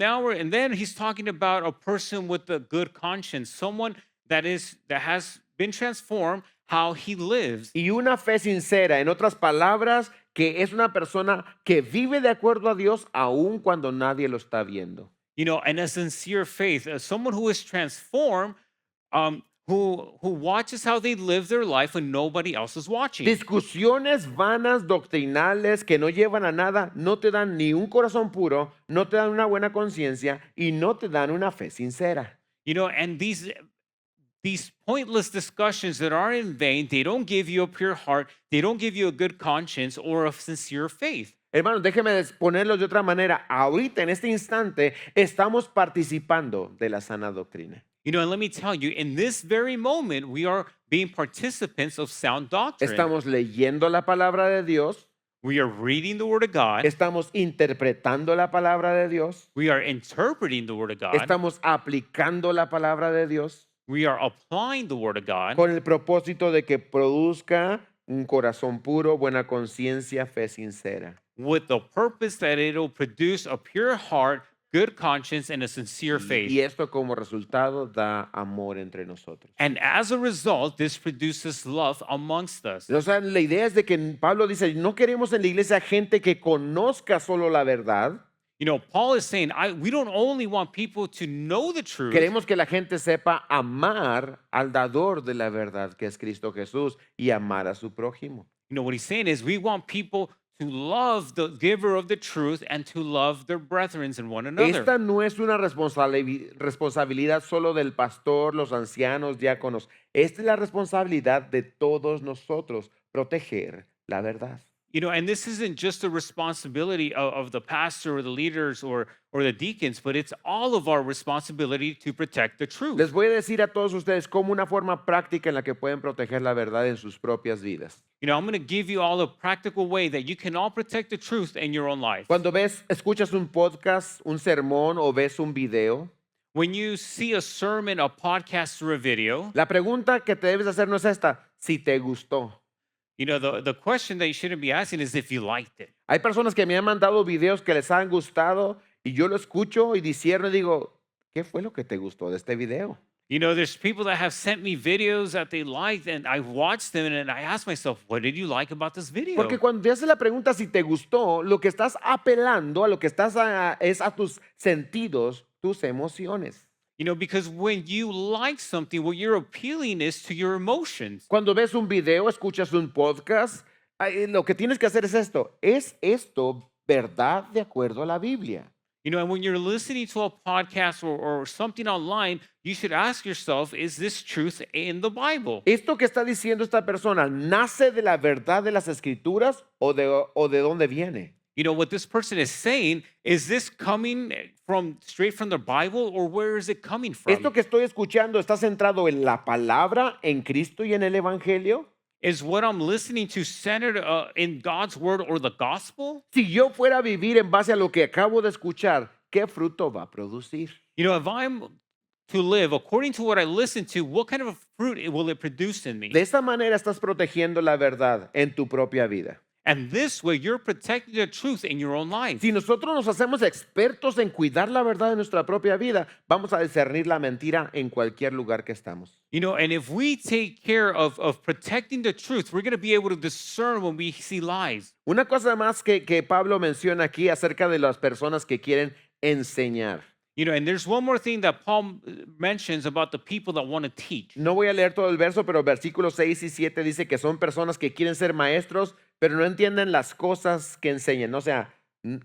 then he's talking about a person with a good conscience, someone that has been transformed how he lives. Y una fe sincera, en otras palabras, que es una persona que vive de acuerdo a Dios aun cuando nadie lo está viendo. You know, and a sincere faith, someone who is transformed, who watches how they live their life when nobody else is watching. Discusiones vanas, doctrinales, que no llevan a nada, no te dan ni un corazón puro, no te dan una buena conciencia y no te dan una fe sincera. You know, and these pointless discussions that are in vain, they don't give you a pure heart, they don't give you a good conscience or a sincere faith. Hermanos, déjenme ponerlo de otra manera. Ahorita, en este instante, estamos participando de la sana doctrina. You know, and let me tell you, in this very moment, we are being participants of sound doctrine. Estamos leyendo la palabra de Dios. We are reading the Word of God. Estamos interpretando la palabra de Dios. We are interpreting the Word of God. Estamos aplicando la palabra de Dios We are applying the Word of God con el propósito de que produzca un corazón puro, buena conciencia, fe sincera. with the purpose that it'll produce a pure heart, good conscience, and a sincere faith. Y esto como resultado da amor entre nosotros. And as a result, this produces love amongst us. O sea, la idea es de que Pablo dice, no queremos en la iglesia gente que conozca solo la verdad. You know, Paul is saying, we don't only want people to know the truth, Queremos que la gente sepa amar al dador de la verdad, que es Cristo Jesús, y amar a su prójimo. you know, what he's saying is we want people to love the giver of the truth and to love their brethren and one another. Esta no es una responsabilidad solo del pastor, los ancianos, diáconos. Esta es la responsabilidad de todos nosotros, proteger la verdad. You know, and this isn't just a responsibility of the pastor or the leaders or the deacons, but it's all of our responsibility to protect the truth. Les voy a decir a todos ustedes como una forma práctica en la que pueden proteger la verdad en sus propias vidas. You know, I'm going to give you all a practical way that you can all protect the truth in your own life. Cuando escuchas un podcast, un sermón o ves un video, When you see a sermon, a podcast, or a video, la pregunta que te debes hacer no es esta, si te gustó. you know, the question that you shouldn't be asking is if you liked it. Hay personas que me han mandado videos que les han gustado y yo lo escucho y discierno y digo, ¿qué fue lo que te gustó de este video? You know, there's people that have sent me videos that they liked, and I watched them, and I asked myself, what did you like about this video? Porque cuando te haces la pregunta si te gustó, lo que estás apelando, a lo que estás es a tus sentidos, tus emociones. You know, because when you like something, what you're appealing is to your emotions. Cuando ves un video, escuchas un podcast, lo que tienes que hacer es esto. ¿Es esto verdad de acuerdo a la Biblia? You know, and when you're listening to a podcast or something online, you should ask yourself, is this truth in the Bible? ¿Esto que está diciendo esta persona nace de la verdad de las Escrituras o de dónde viene? You know, what this person is saying, is this coming from straight from the Bible or where is it coming from? ¿Esto que estoy escuchando está centrado en la palabra, en Cristo y en el Evangelio? Is what I'm listening to centered in God's word or the gospel? Si yo fuera a vivir en base a lo que acabo de escuchar, ¿qué fruto va a producir? You know, if I'm to live according to what I listen to, what kind of a fruit will it produce in me? De esta manera estás protegiendo la verdad en tu propia vida. And this way, you're protecting the truth in your own life. Si nosotros nos hacemos expertos en cuidar la verdad de nuestra propia vida, vamos a discernir la mentira en cualquier lugar que estamos. You know, and if we take care of protecting the truth, we're going to be able to discern when we see lies. Una cosa más que Pablo menciona aquí acerca de las personas que quieren enseñar. You know, and there's one more thing that Paul mentions about the people that want to teach. No voy a leer todo el verso, pero versículos 6 y 7 dice que son personas que quieren ser maestros, pero no entienden las cosas que enseñan. O sea,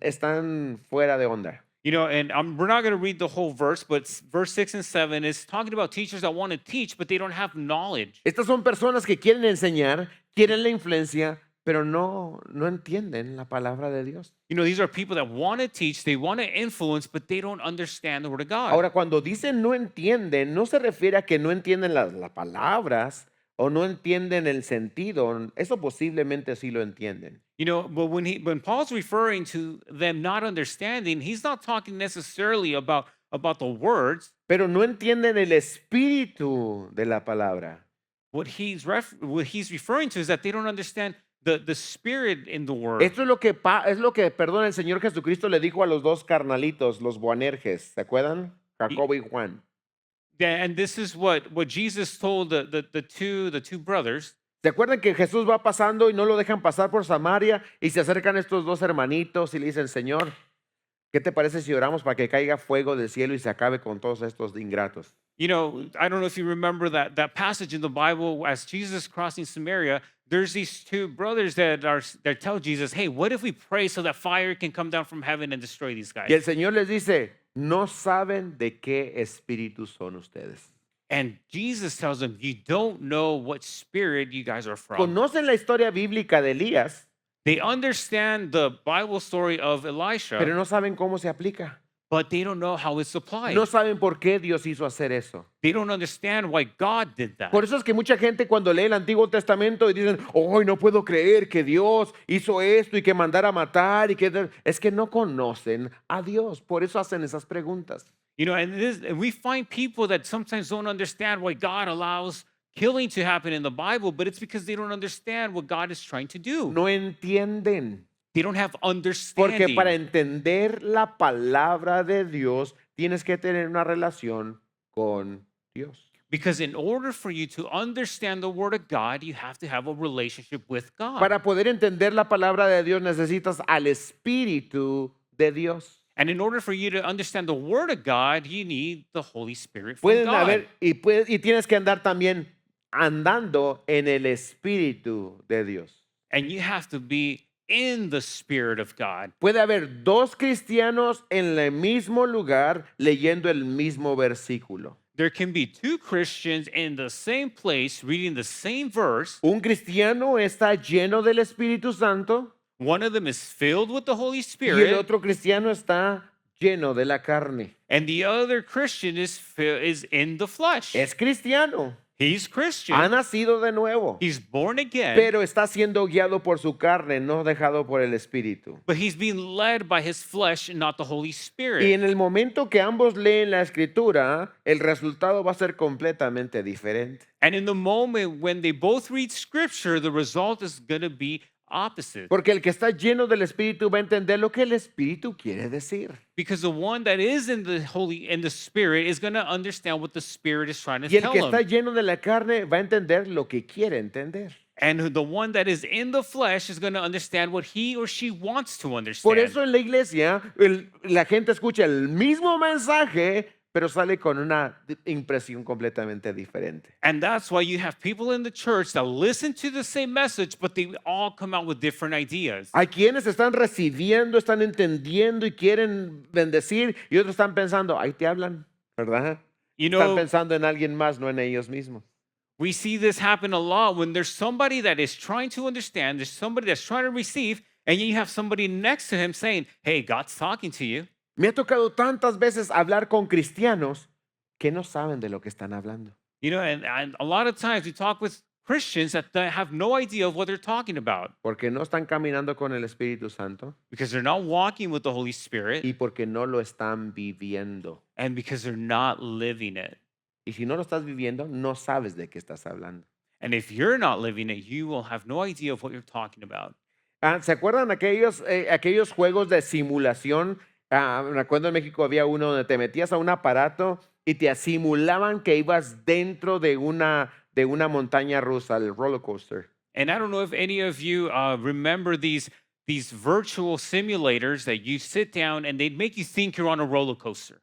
están fuera de onda. You know, and we're not going to read the whole verse, but verse 6 and 7 is talking about teachers that want to teach, but they don't have knowledge. Estas son personas que quieren enseñar, quieren la influencia, pero no entienden la palabra de Dios. You know, these are people that want to teach, they want to influence, but they don't understand the Word of God. Ahora, cuando dicen no entienden, no se refiere a que no entienden las palabras o no entienden el sentido. Eso posiblemente sí lo entienden. You know, but when Paul's referring to them not understanding, he's not talking necessarily about the words. Pero no entienden el espíritu de la palabra. What he's referring to is that they don't understand the spirit in the word. Esto es lo que, perdón, el Señor Jesucristo le dijo a los dos carnalitos, los Boanerges, ¿se acuerdan? Jacobo y Juan. Yeah, and this is what Jesus told the two brothers. ¿Se acuerdan que Jesús va pasando y no lo dejan pasar por Samaria y se acercan estos dos hermanitos y le dicen, Señor, ¿qué te parece si oramos para que caiga fuego del cielo y se acabe con todos estos ingratos? You know, I don't know if you remember that passage in the Bible as Jesus crossing Samaria. There's these two brothers that tell Jesus, "Hey, what if we pray so that fire can come down from heaven and destroy these guys?" Y el Señor les dice, no saben de qué espíritu son ustedes. And Jesus tells them, "You don't know what spirit you guys are from." Conocen la historia bíblica de Elías, They understand the Bible story of Elisha, pero no saben cómo se aplica. but they don't know how it's applied. No saben por qué Dios hizo hacer eso. They don't understand why God did that. Por eso es que mucha gente cuando lee el Antiguo Testamento y dicen, hoy no puedo creer que Dios hizo esto y que mandara a matar y que es que no conocen a Dios. Por eso hacen esas preguntas. You know, and we find people that sometimes don't understand why God allows killing to happen in the Bible, but it's because they don't understand what God is trying to do. No entienden. They don't have Porque understanding. para entender la palabra de Dios tienes que tener una relación con Dios. Because in order for you to understand the Word of God, you have to have a relationship with God. Para poder entender la palabra de Dios necesitas al Espíritu de Dios. And in order for you to understand the Word of God, you need the Holy Spirit from Pueden God. haber y tienes que andar también andando en el Espíritu de Dios. And you have to be in the Spirit of God. Puede haber dos cristianos en el mismo lugar leyendo el mismo versículo. There can be two Christians in the same place reading the same verse. Un cristiano está lleno del Espíritu Santo One of them is filled with the Holy y el Spirit, otro cristiano está lleno de la carne. and the other Christian is in the flesh. Es cristiano, He's ha Christian. nacido de nuevo, He's born again, pero está siendo guiado por su carne, no dejado por el Espíritu. but he's being led by his flesh and not the Holy Y Spirit. en el momento que ambos leen la escritura, el resultado va a ser completamente diferente. And in the moment when they both read scripture, the result is going to be opposite. Porque el que está lleno del Espíritu va a entender lo que el Espíritu quiere decir. Because the one that is in the Spirit is going to understand what the Spirit is trying to Y el tell que está him. lleno de la carne va a entender lo que quiere entender. And the one that is in the flesh is going to understand what he or she wants to Por understand. eso en la iglesia la gente escucha el mismo mensaje, pero sale con una impresión completamente diferente. And that's why you have people in the church that listen to the same message, but they all come out with different ideas. Hay quienes están recibiendo, están entendiendo y quieren bendecir, y otros están pensando, ahí te hablan, ¿verdad? You Están know, pensando en alguien más, no en ellos mismos. we see this happen a lot when there's somebody that is trying to understand, there's somebody that's trying to receive, and you have somebody next to him saying, "Hey, God's talking to you." Me ha tocado tantas veces hablar con cristianos que no saben de lo que están hablando. You know, and a lot of times we talk with Christians that they have no idea of what they're talking about Porque no están caminando con el Espíritu Santo because they're not walking with the Holy Spirit y porque no lo están viviendo. and because they're not living it. Y si no lo estás viviendo, no sabes de qué estás hablando. And if you're not living it, you will have no idea of what you're talking about. ¿Se acuerdan aquellos juegos de simulación? Me acuerdo en México había uno donde te metías a un aparato y te simulaban que ibas dentro de una montaña rusa, el roller coaster. And I don't know if any of you remember these virtual simulators that you sit down and they'd make you think you're on a roller coaster.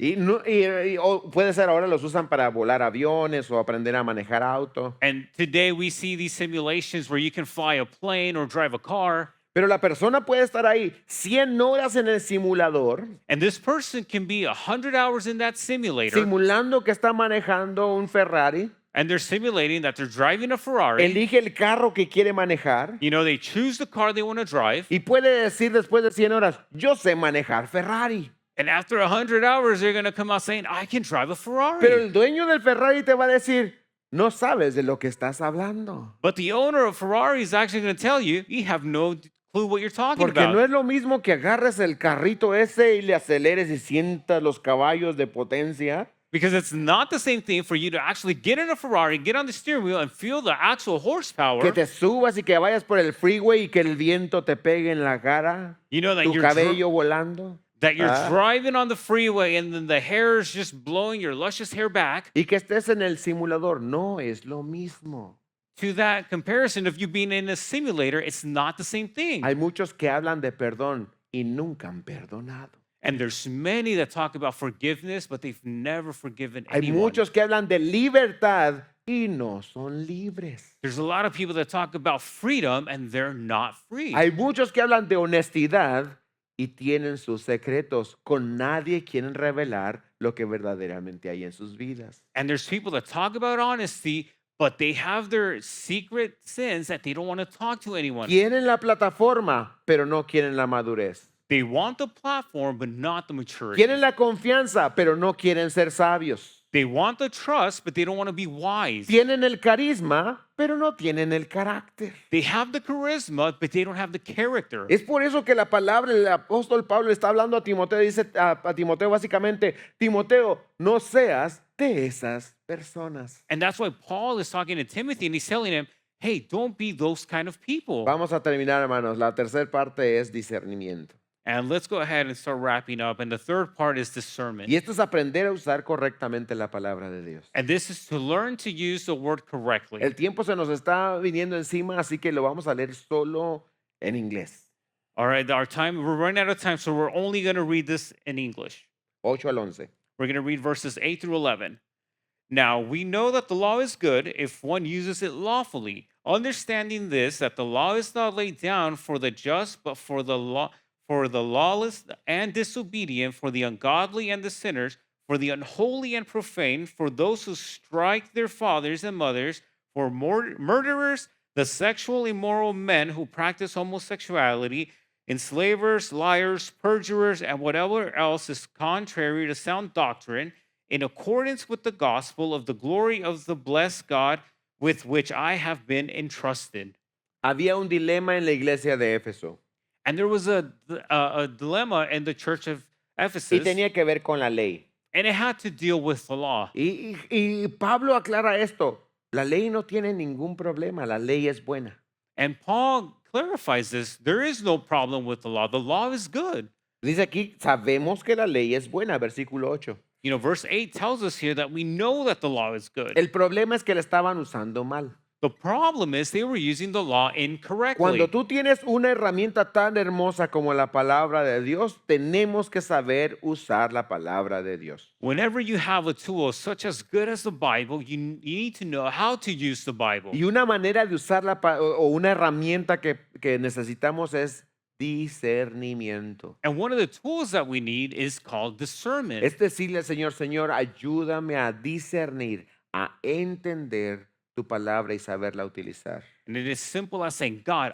O puede ser ahora los usan para volar aviones o aprender a manejar auto. And today we see these simulations where you can fly a plane or drive a car. Pero la persona puede estar ahí 100 horas en el simulador, And this person can be 100 hours in that simulator, simulando que está manejando un Ferrari, and they're simulating that they're driving a Ferrari. elige el carro que quiere manejar They choose the car they want to drive. y puede decir después de 100 horas, yo sé manejar Ferrari. And after 100 hours, they're going to come out saying, I can drive a Ferrari. Pero el dueño del Ferrari te va a decir, no sabes de lo que estás hablando. But the owner of Ferrari is actually going to tell you, you have no clue what you're talking Porque about. no es lo mismo que agarres el carrito ese y le aceleres y sientas los caballos de potencia, Because it's not the same thing for you to actually get in a Ferrari, get on the steering wheel, and feel the actual horsepower. que te subas y que vayas por el freeway y que el viento te pegue en la cara, That tu you're, cabello volando. Ah. driving on the freeway and then the hair is just blowing your luscious hair back. Y que estés en el simulador, no es lo mismo. To that comparison of you being in a simulator, it's not the same thing. Hay muchos que hablan de perdón y nunca han perdonado. And there's many that talk about forgiveness, but they've never forgiven Hay anyone. muchos que hablan de libertad y no son libres. There's a lot of people that talk about freedom and they're not free. Hay muchos que hablan de honestidad y tienen sus secretos. Con nadie quieren revelar lo que verdaderamente hay en sus vidas. And there's people that talk about honesty, but they have their secret sins that they don't want to talk to anyone. Quieren la plataforma, pero no quieren la madurez. They want the platform, but not the maturity. Quieren la confianza, pero no quieren ser sabios. They want the trust, but they don't want to be wise. Tienen el carisma, pero no tienen el carácter. They have the charisma, but they don't have the character. Es por eso que la palabra, el apóstol Pablo le está hablando a Timoteo, dice a Timoteo básicamente, Timoteo, no seas de esas personas. And that's why Paul is talking to Timothy and he's telling him, hey, don't be those kind of people. Vamos a terminar, hermanos. La tercera parte es discernimiento. And let's go ahead and start wrapping up. And the third part is discernment. Y esto es aprender a usar correctamente la palabra de Dios. And this is to learn to use the word correctly. El tiempo se nos está viniendo encima, así que lo vamos a leer solo en inglés. All right, we're running out of time, so we're only going to read this in English. 8 al 11. We're going to read verses 8 through 11. Now, we know that the law is good if one uses it lawfully, understanding this, that the law is not laid down for the just, but for the lawless and disobedient, for the ungodly and the sinners, for the unholy and profane, for those who strike their fathers and mothers, for murderers, the sexual immoral men who practice homosexuality, enslavers, liars, perjurers, and whatever else is contrary to sound doctrine, in accordance with the gospel of the glory of the blessed God with which I have been entrusted. Había un dilema en la iglesia de Éfeso And there was a dilemma in the church of y Ephesus, tenía que ver con la ley. and it had to deal with the law. Y Pablo aclara esto. La ley no tiene ningún problema, la ley es buena. And Paul clarifies this. There is no problem with the law. The law is good. Dice aquí, sabemos que la ley es buena, versículo 8. Verse 8 tells us here that we know that the law is good. El problema es que la estaban usando mal. The problem is they were using the law incorrectly. Cuando tú tienes una herramienta tan hermosa como la palabra de Dios, tenemos que saber usar la palabra de Dios. Whenever you have a tool such as good as the Bible, you need to know how to use the Bible. Y una manera de usarla o una herramienta que necesitamos es discernimiento. And one of the tools that we need is called discernment. Es decirle al Señor, Señor, ayúdame a discernir, a entender tu palabra y saberla utilizar. And it is simple as saying, God,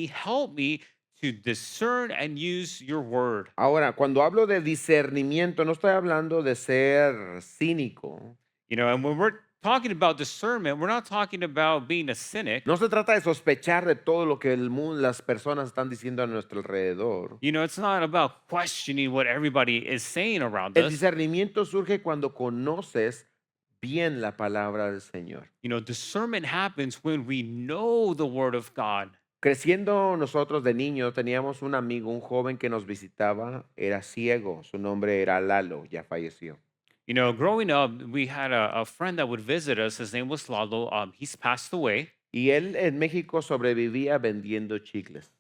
help me to discern and use your word. Ahora, cuando hablo de discernimiento, no estoy hablando de ser cínico. And when we're talking about discernment, we're not talking about being a cynic. No se trata de sospechar de todo lo que el mundo, las personas están diciendo a nuestro alrededor. It's not about questioning what everybody is saying around El us. discernimiento surge cuando conoces bien la palabra del Señor. Discernment happens when we know the word of God. Creciendo nosotros de niños, teníamos un amigo, un joven que nos visitaba, era ciego, su nombre era Lalo, ya falleció. Growing up, we had a friend that would visit us. His name was Lalo. He's passed away. Y él en México sobrevivía vendiendo chicles.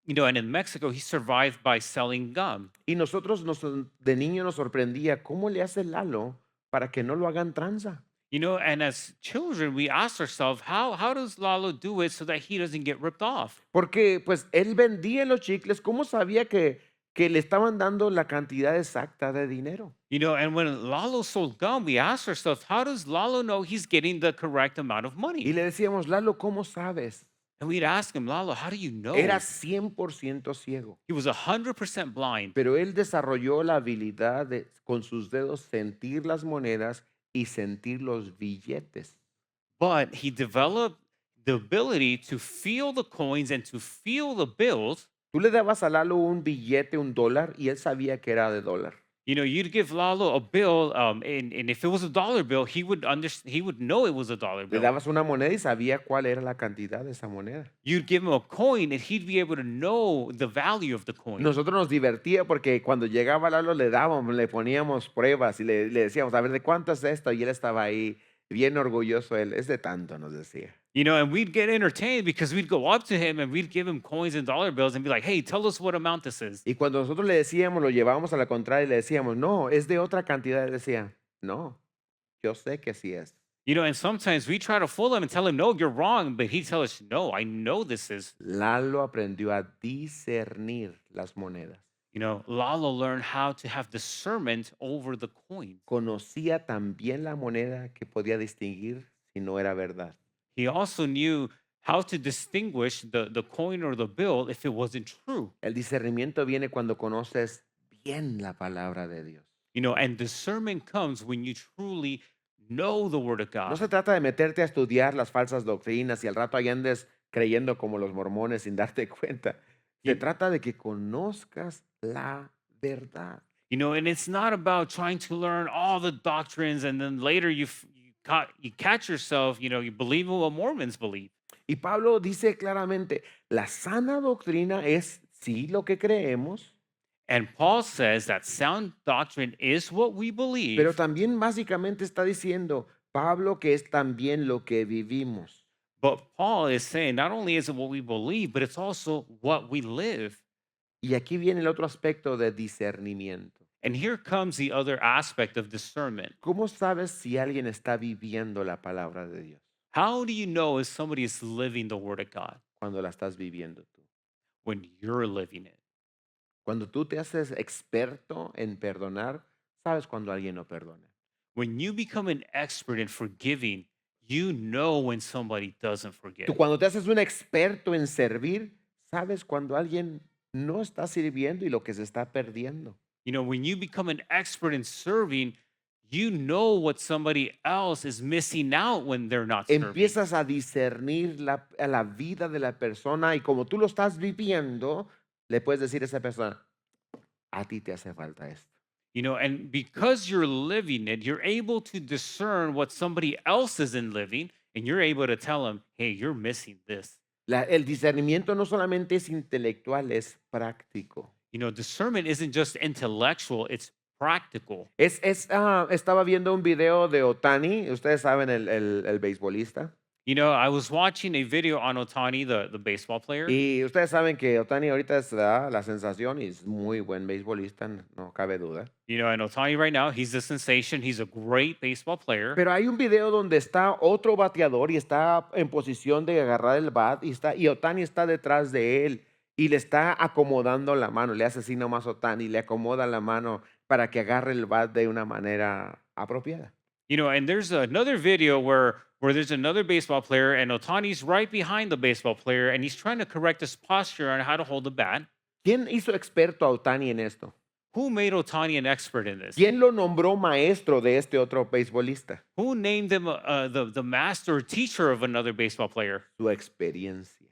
And in Mexico, he survived by selling gum. Y nosotros de niño nos sorprendía, ¿cómo le hace Lalo para que no lo hagan tranza? And as children, we asked ourselves, how does Lalo do it so that he doesn't get ripped off? Porque pues él vendía los chicles, ¿cómo sabía que que le estaban dando la cantidad exacta de dinero. You know, and when Lalo sold gum, we asked ourselves, how does Lalo know he's getting the correct amount of Y money? le decíamos, Lalo, ¿cómo sabes? And we'd ask him, Lalo, how do you Era know? 100% ciego, He was 100% blind, pero él desarrolló la habilidad de con sus dedos sentir las monedas y sentir los billetes. but he developed the ability to feel the coins and to feel the bills. Tú le dabas a Lalo un billete, un dólar, y él sabía que era de dólar. You know, you'd give Lalo a bill, and if it was a dollar bill, he would know it was a dollar Le bill. dabas una moneda y sabía cuál era la cantidad de esa moneda. You'd give him a coin, and he'd be able to know the value of the coin. Nosotros nos divertía porque cuando llegaba Lalo le dábamos, le poníamos pruebas y le decíamos, a ver, ¿de cuánto es esto? Y él estaba ahí bien orgulloso, él, es de tanto, nos decía. You know, and we'd get entertained because we'd go up to him and we'd give him coins and dollar bills and be like, "Hey, tell us what amount this is." Y cuando nosotros le decíamos, lo llevábamos a la contraria y le decíamos, no, es de otra cantidad, él decía, no, yo sé que sí es. You know, and sometimes we try to fool him and tell him, "No, you're wrong," but he'd tell us, "No, I know this is." Lalo aprendió a discernir las monedas. You know, Lalo learned how to have discernment over the coins. Conocía también la moneda que podía distinguir si no era verdad. He also knew how to distinguish the coin or the bill if it wasn't true. El discernimiento viene cuando conoces bien la palabra de Dios. You know, and discernment comes when you truly know the word of No se God. trata de meterte a estudiar las falsas doctrinas y al rato ahí andes creyendo como los mormones sin darte cuenta. Se You, trata de que conozcas la verdad. you know, and it's not about trying to learn all the doctrines and then later you catch yourself, you know, you believe in what Mormons believe. Y Pablo dice claramente, la sana doctrina es sí lo que creemos, And Paul says that sound doctrine is what we pero believe, también básicamente está diciendo Pablo que es también lo que vivimos. but Paul is saying not only is it what we believe, but it's also what we live. Y aquí viene el otro aspecto de discernimiento. And here comes the other aspect of discernment. ¿Cómo sabes si alguien está viviendo la palabra de Dios? How do you know if somebody is living the word of God? Cuando la estás viviendo tú. When you're living it. Cuando tú te haces experto en perdonar, sabes cuando alguien no perdona. When you become an expert in forgiving, you know when somebody doesn't Tú forgive. cuando te haces un experto en servir, sabes cuando alguien no está sirviendo y lo que se está perdiendo. You know, when you become an expert in serving, you know what somebody else is missing out when they're not serving. Empiezas a discernir la vida de la persona y como tú lo estás viviendo, le puedes decir a esa persona, a ti te hace falta esto. You know, and because you're living it, you're able to discern what somebody else isn't living, and you're able to tell them, hey, you're missing this. El discernimiento no solamente es intelectual, es práctico. You know, discernment isn't just intellectual, it's practical. Estaba viendo un video de Otani, ustedes saben el beisbolista, You know, I was watching a video on Otani, the baseball player. y ustedes saben que Otani ahorita es la sensación y es muy buen beisbolista, no cabe duda. You know, and Otani right now, he's a sensation. He's a great baseball player. Pero hay un video donde está otro bateador y está en posición de agarrar el bat y Otani está detrás de él y le está acomodando la mano, le hace así nomás Otani, le acomoda la mano para que agarre el bat de una manera apropiada. You know, and there's another video where there's another baseball player, and Otani's right behind the baseball player, and he's trying to correct his posture on how to hold the bat. ¿Quién hizo experto a Otani en esto? Who made Otani an expert in this? ¿Quién lo nombró maestro de este otro beisbolista? Who named him the master or teacher of another baseball player? Su experiencia.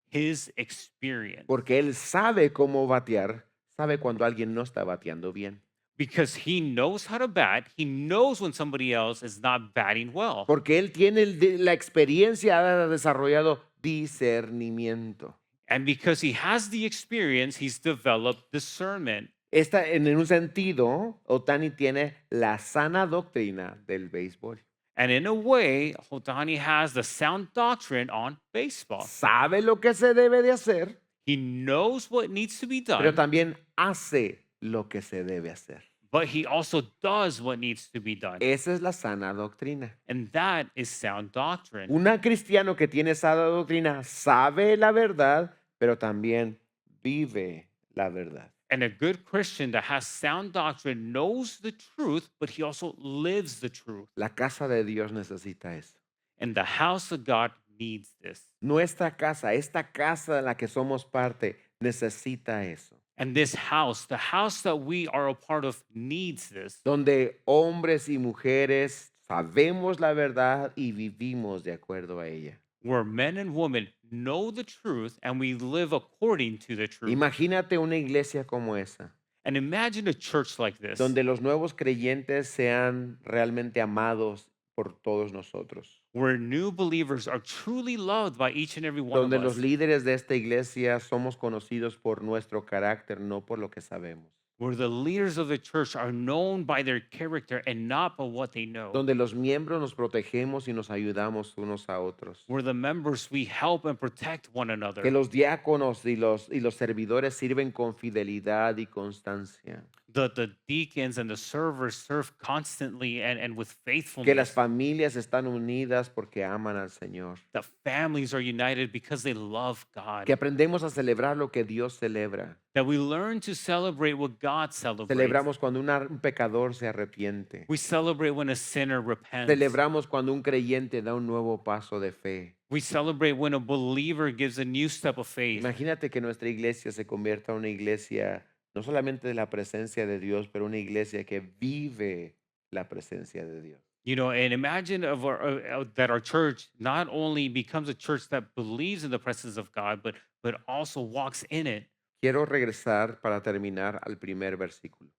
His experience. Porque él sabe cómo batear, sabe cuando alguien no está bateando bien. Because he knows how to bat, he knows when somebody else is not batting well. Porque él tiene la experiencia, ha desarrollado discernimiento. And because he has the experience, he's developed discernment. En un sentido, Otani tiene la sana doctrina del béisbol. And in a way, Otani has the sound doctrine on baseball. Sabe lo que se debe de hacer, He knows what needs to be pero done, también hace lo que se debe hacer. but he also does what needs to be done. Esa es la sana doctrina. And that is sound doctrine. Un cristiano que tiene sana doctrina sabe la verdad, pero también vive la verdad. And a good Christian that has sound doctrine knows the truth, but he also lives the truth. La casa de Dios necesita eso. And the house of God needs this. Nuestra casa, esta casa de la que somos parte, necesita eso. And this house, the house that we are a part of, needs this. Donde hombres y mujeres sabemos la verdad y vivimos de acuerdo a ella. Where men and women know the truth and we live according to the truth. Imagínate una iglesia como esa, And imagine a church like this, donde los nuevos creyentes sean realmente amados por todos nosotros, where new believers are truly loved by each and every one of donde los us, líderes de esta iglesia somos conocidos por nuestro carácter, no por lo que sabemos, where the leaders of the church are known by their character and not by what they know, donde los miembros nos protegemos y nos ayudamos unos a otros, where the members we help and protect one another, que los diáconos y los servidores sirven con fidelidad y constancia, the deacons and the servers serve constantly and with que las faithfulness. familias están unidas porque aman al Señor, The families are united because they love God. que aprendemos a celebrar lo que Dios celebra. That we learn to celebrate what God celebrates. Celebramos cuando un pecador se arrepiente. We celebrate when a sinner repents. Celebramos cuando un creyente da un nuevo paso de fe. We celebrate when a believer gives a new step of faith. Imagínate que nuestra iglesia se convierta en una iglesia no solamente de la presencia de Dios, pero una iglesia que vive la presencia de Dios. You know, and imagine that our church not only becomes a church that believes in the presence of God, but also walks in it. Quiero regresar para terminar al primer versículo.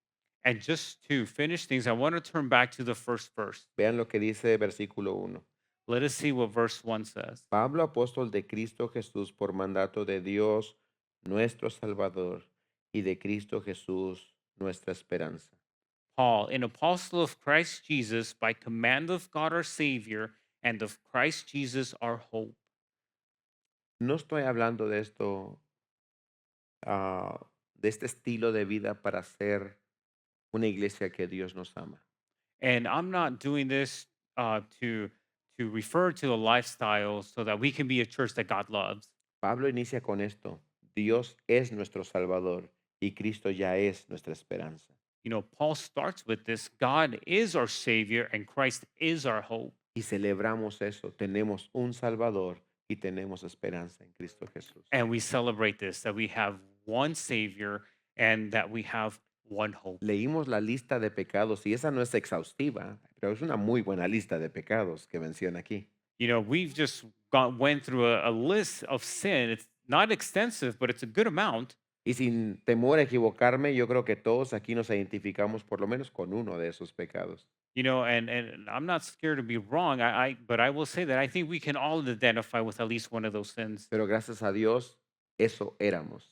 And just to finish things, I want to turn back to the first verse. Vean lo que dice versículo 1. Let us see what verse 1 says. Pablo, apóstol de Cristo Jesús, por mandato de Dios, nuestro Salvador, y de Cristo Jesús, nuestra esperanza. Paul, an apostle of Christ Jesus, by command of God our Savior, and of Christ Jesus our hope. No estoy hablando de esto, de este estilo de vida para ser una iglesia que Dios nos ama. And I'm not doing this to refer to a lifestyle so that we can be a church that God loves. Pablo inicia con esto: Dios es nuestro Salvador y Cristo ya es nuestra esperanza. You know, Paul starts with this: God is our Savior and Christ is our hope. Y celebramos eso, tenemos un Salvador y tenemos esperanza en Cristo Jesús. And we celebrate this, that we have one Savior and that we have one hope. Leímos la lista de pecados y esa no es exhaustiva, pero es una muy buena lista de pecados que menciona aquí. You know, we've just went through a list of sin. It's not extensive, but it's a good amount. Y sin temor a equivocarme, yo creo que todos aquí nos identificamos por lo menos con uno de esos pecados. You know, and I'm not scared to be wrong. But I will say that I think we can all identify with at least one of those sins. Pero gracias a Dios, eso éramos.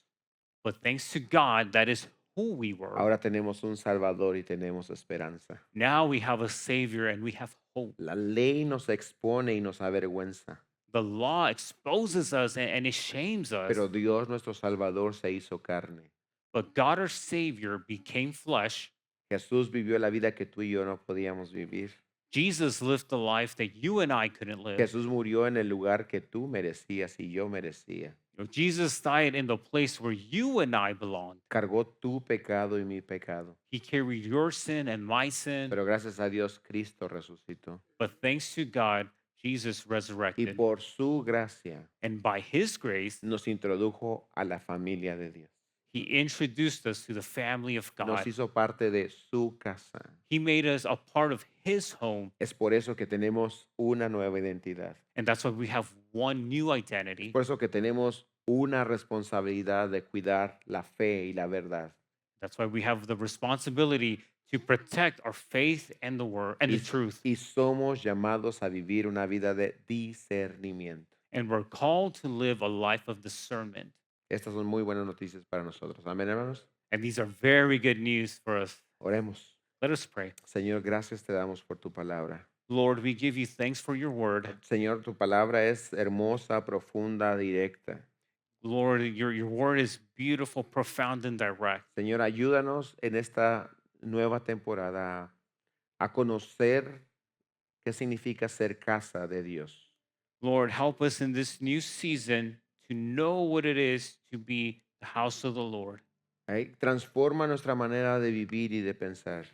But thanks to God, that is who we were. Ahora tenemos un Salvador y tenemos esperanza. Now we have a Savior and we have hope. La ley nos expone y nos avergüenza, The law exposes us and it shames us. pero Dios nuestro Salvador se hizo carne. But God, our Savior, became flesh. Jesús vivió la vida que tú y yo no podíamos vivir. Jesus lived the life that you and I couldn't live. Jesús murió en el lugar que tú merecías y yo merecía. You know, Jesus died in the place where you and I belonged. Cargó tu pecado y mi pecado. He carried your sin and my sin. Pero gracias a Dios, Cristo resucitó. But thanks to God, Jesus Y resurrected. por su gracia And by his grace, nos introdujo a la familia de Dios. he introduced us to the family of Nos God. hizo parte de su casa. He made us a part of his home. Es por eso que tenemos una nueva identidad. And that's why we have one new identity. Por eso que tenemos una responsabilidad de cuidar la fe y la verdad. That's why we have the responsibility to protect our faith and the word and Y, the truth. y somos llamados a vivir una vida de discernimiento. And we're called to live a life of discernment. Estas son muy buenas noticias para nosotros. Amén, hermanos. And these are very good news for us. Oremos. Let us pray. Señor, gracias te damos por tu palabra. Lord, we give you thanks for your word. Señor, tu palabra es hermosa, profunda, directa. Lord, your word is beautiful, profound, and direct. Señor, ayúdanos en esta nueva temporada a conocer qué significa ser casa de Dios. Lord, help us in this new season to know what it is to be the house of the Lord. Transforma nuestra manera de vivir y de pensar.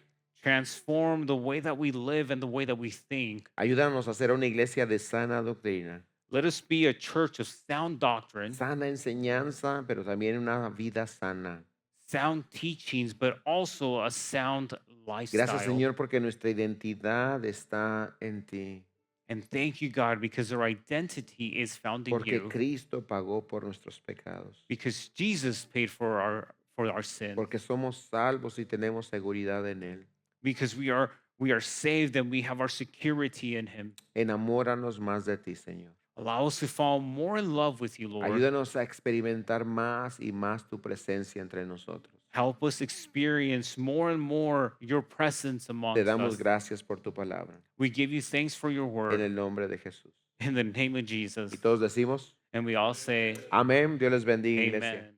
Transform the way that we live and the way that we think. Ayúdanos a ser una iglesia de sana doctrina, Let us be a church of sound doctrine, sana enseñanza, pero también una vida sana. sound teachings, but also a sound Gracias, lifestyle. Señor, porque nuestra identidad está en ti, And thank you, God, because our identity is found in porque you. Cristo pagó por nuestros pecados, Because Jesus paid for our sin. porque somos salvos y tenemos seguridad en Él. Because we are saved and we have our security in him. Enamóranos más de ti, Señor. Allow us to fall more in love with you, Lord. Ayúdanos a experimentar más y más tu presencia entre nosotros. Help us experience more and more your presence Te amongst damos us. gracias por tu palabra. We give you thanks for your En word el nombre de Jesús. in the name of Jesus. Y todos decimos, And we all say, amén. Dios les bendiga, iglesia. Amen.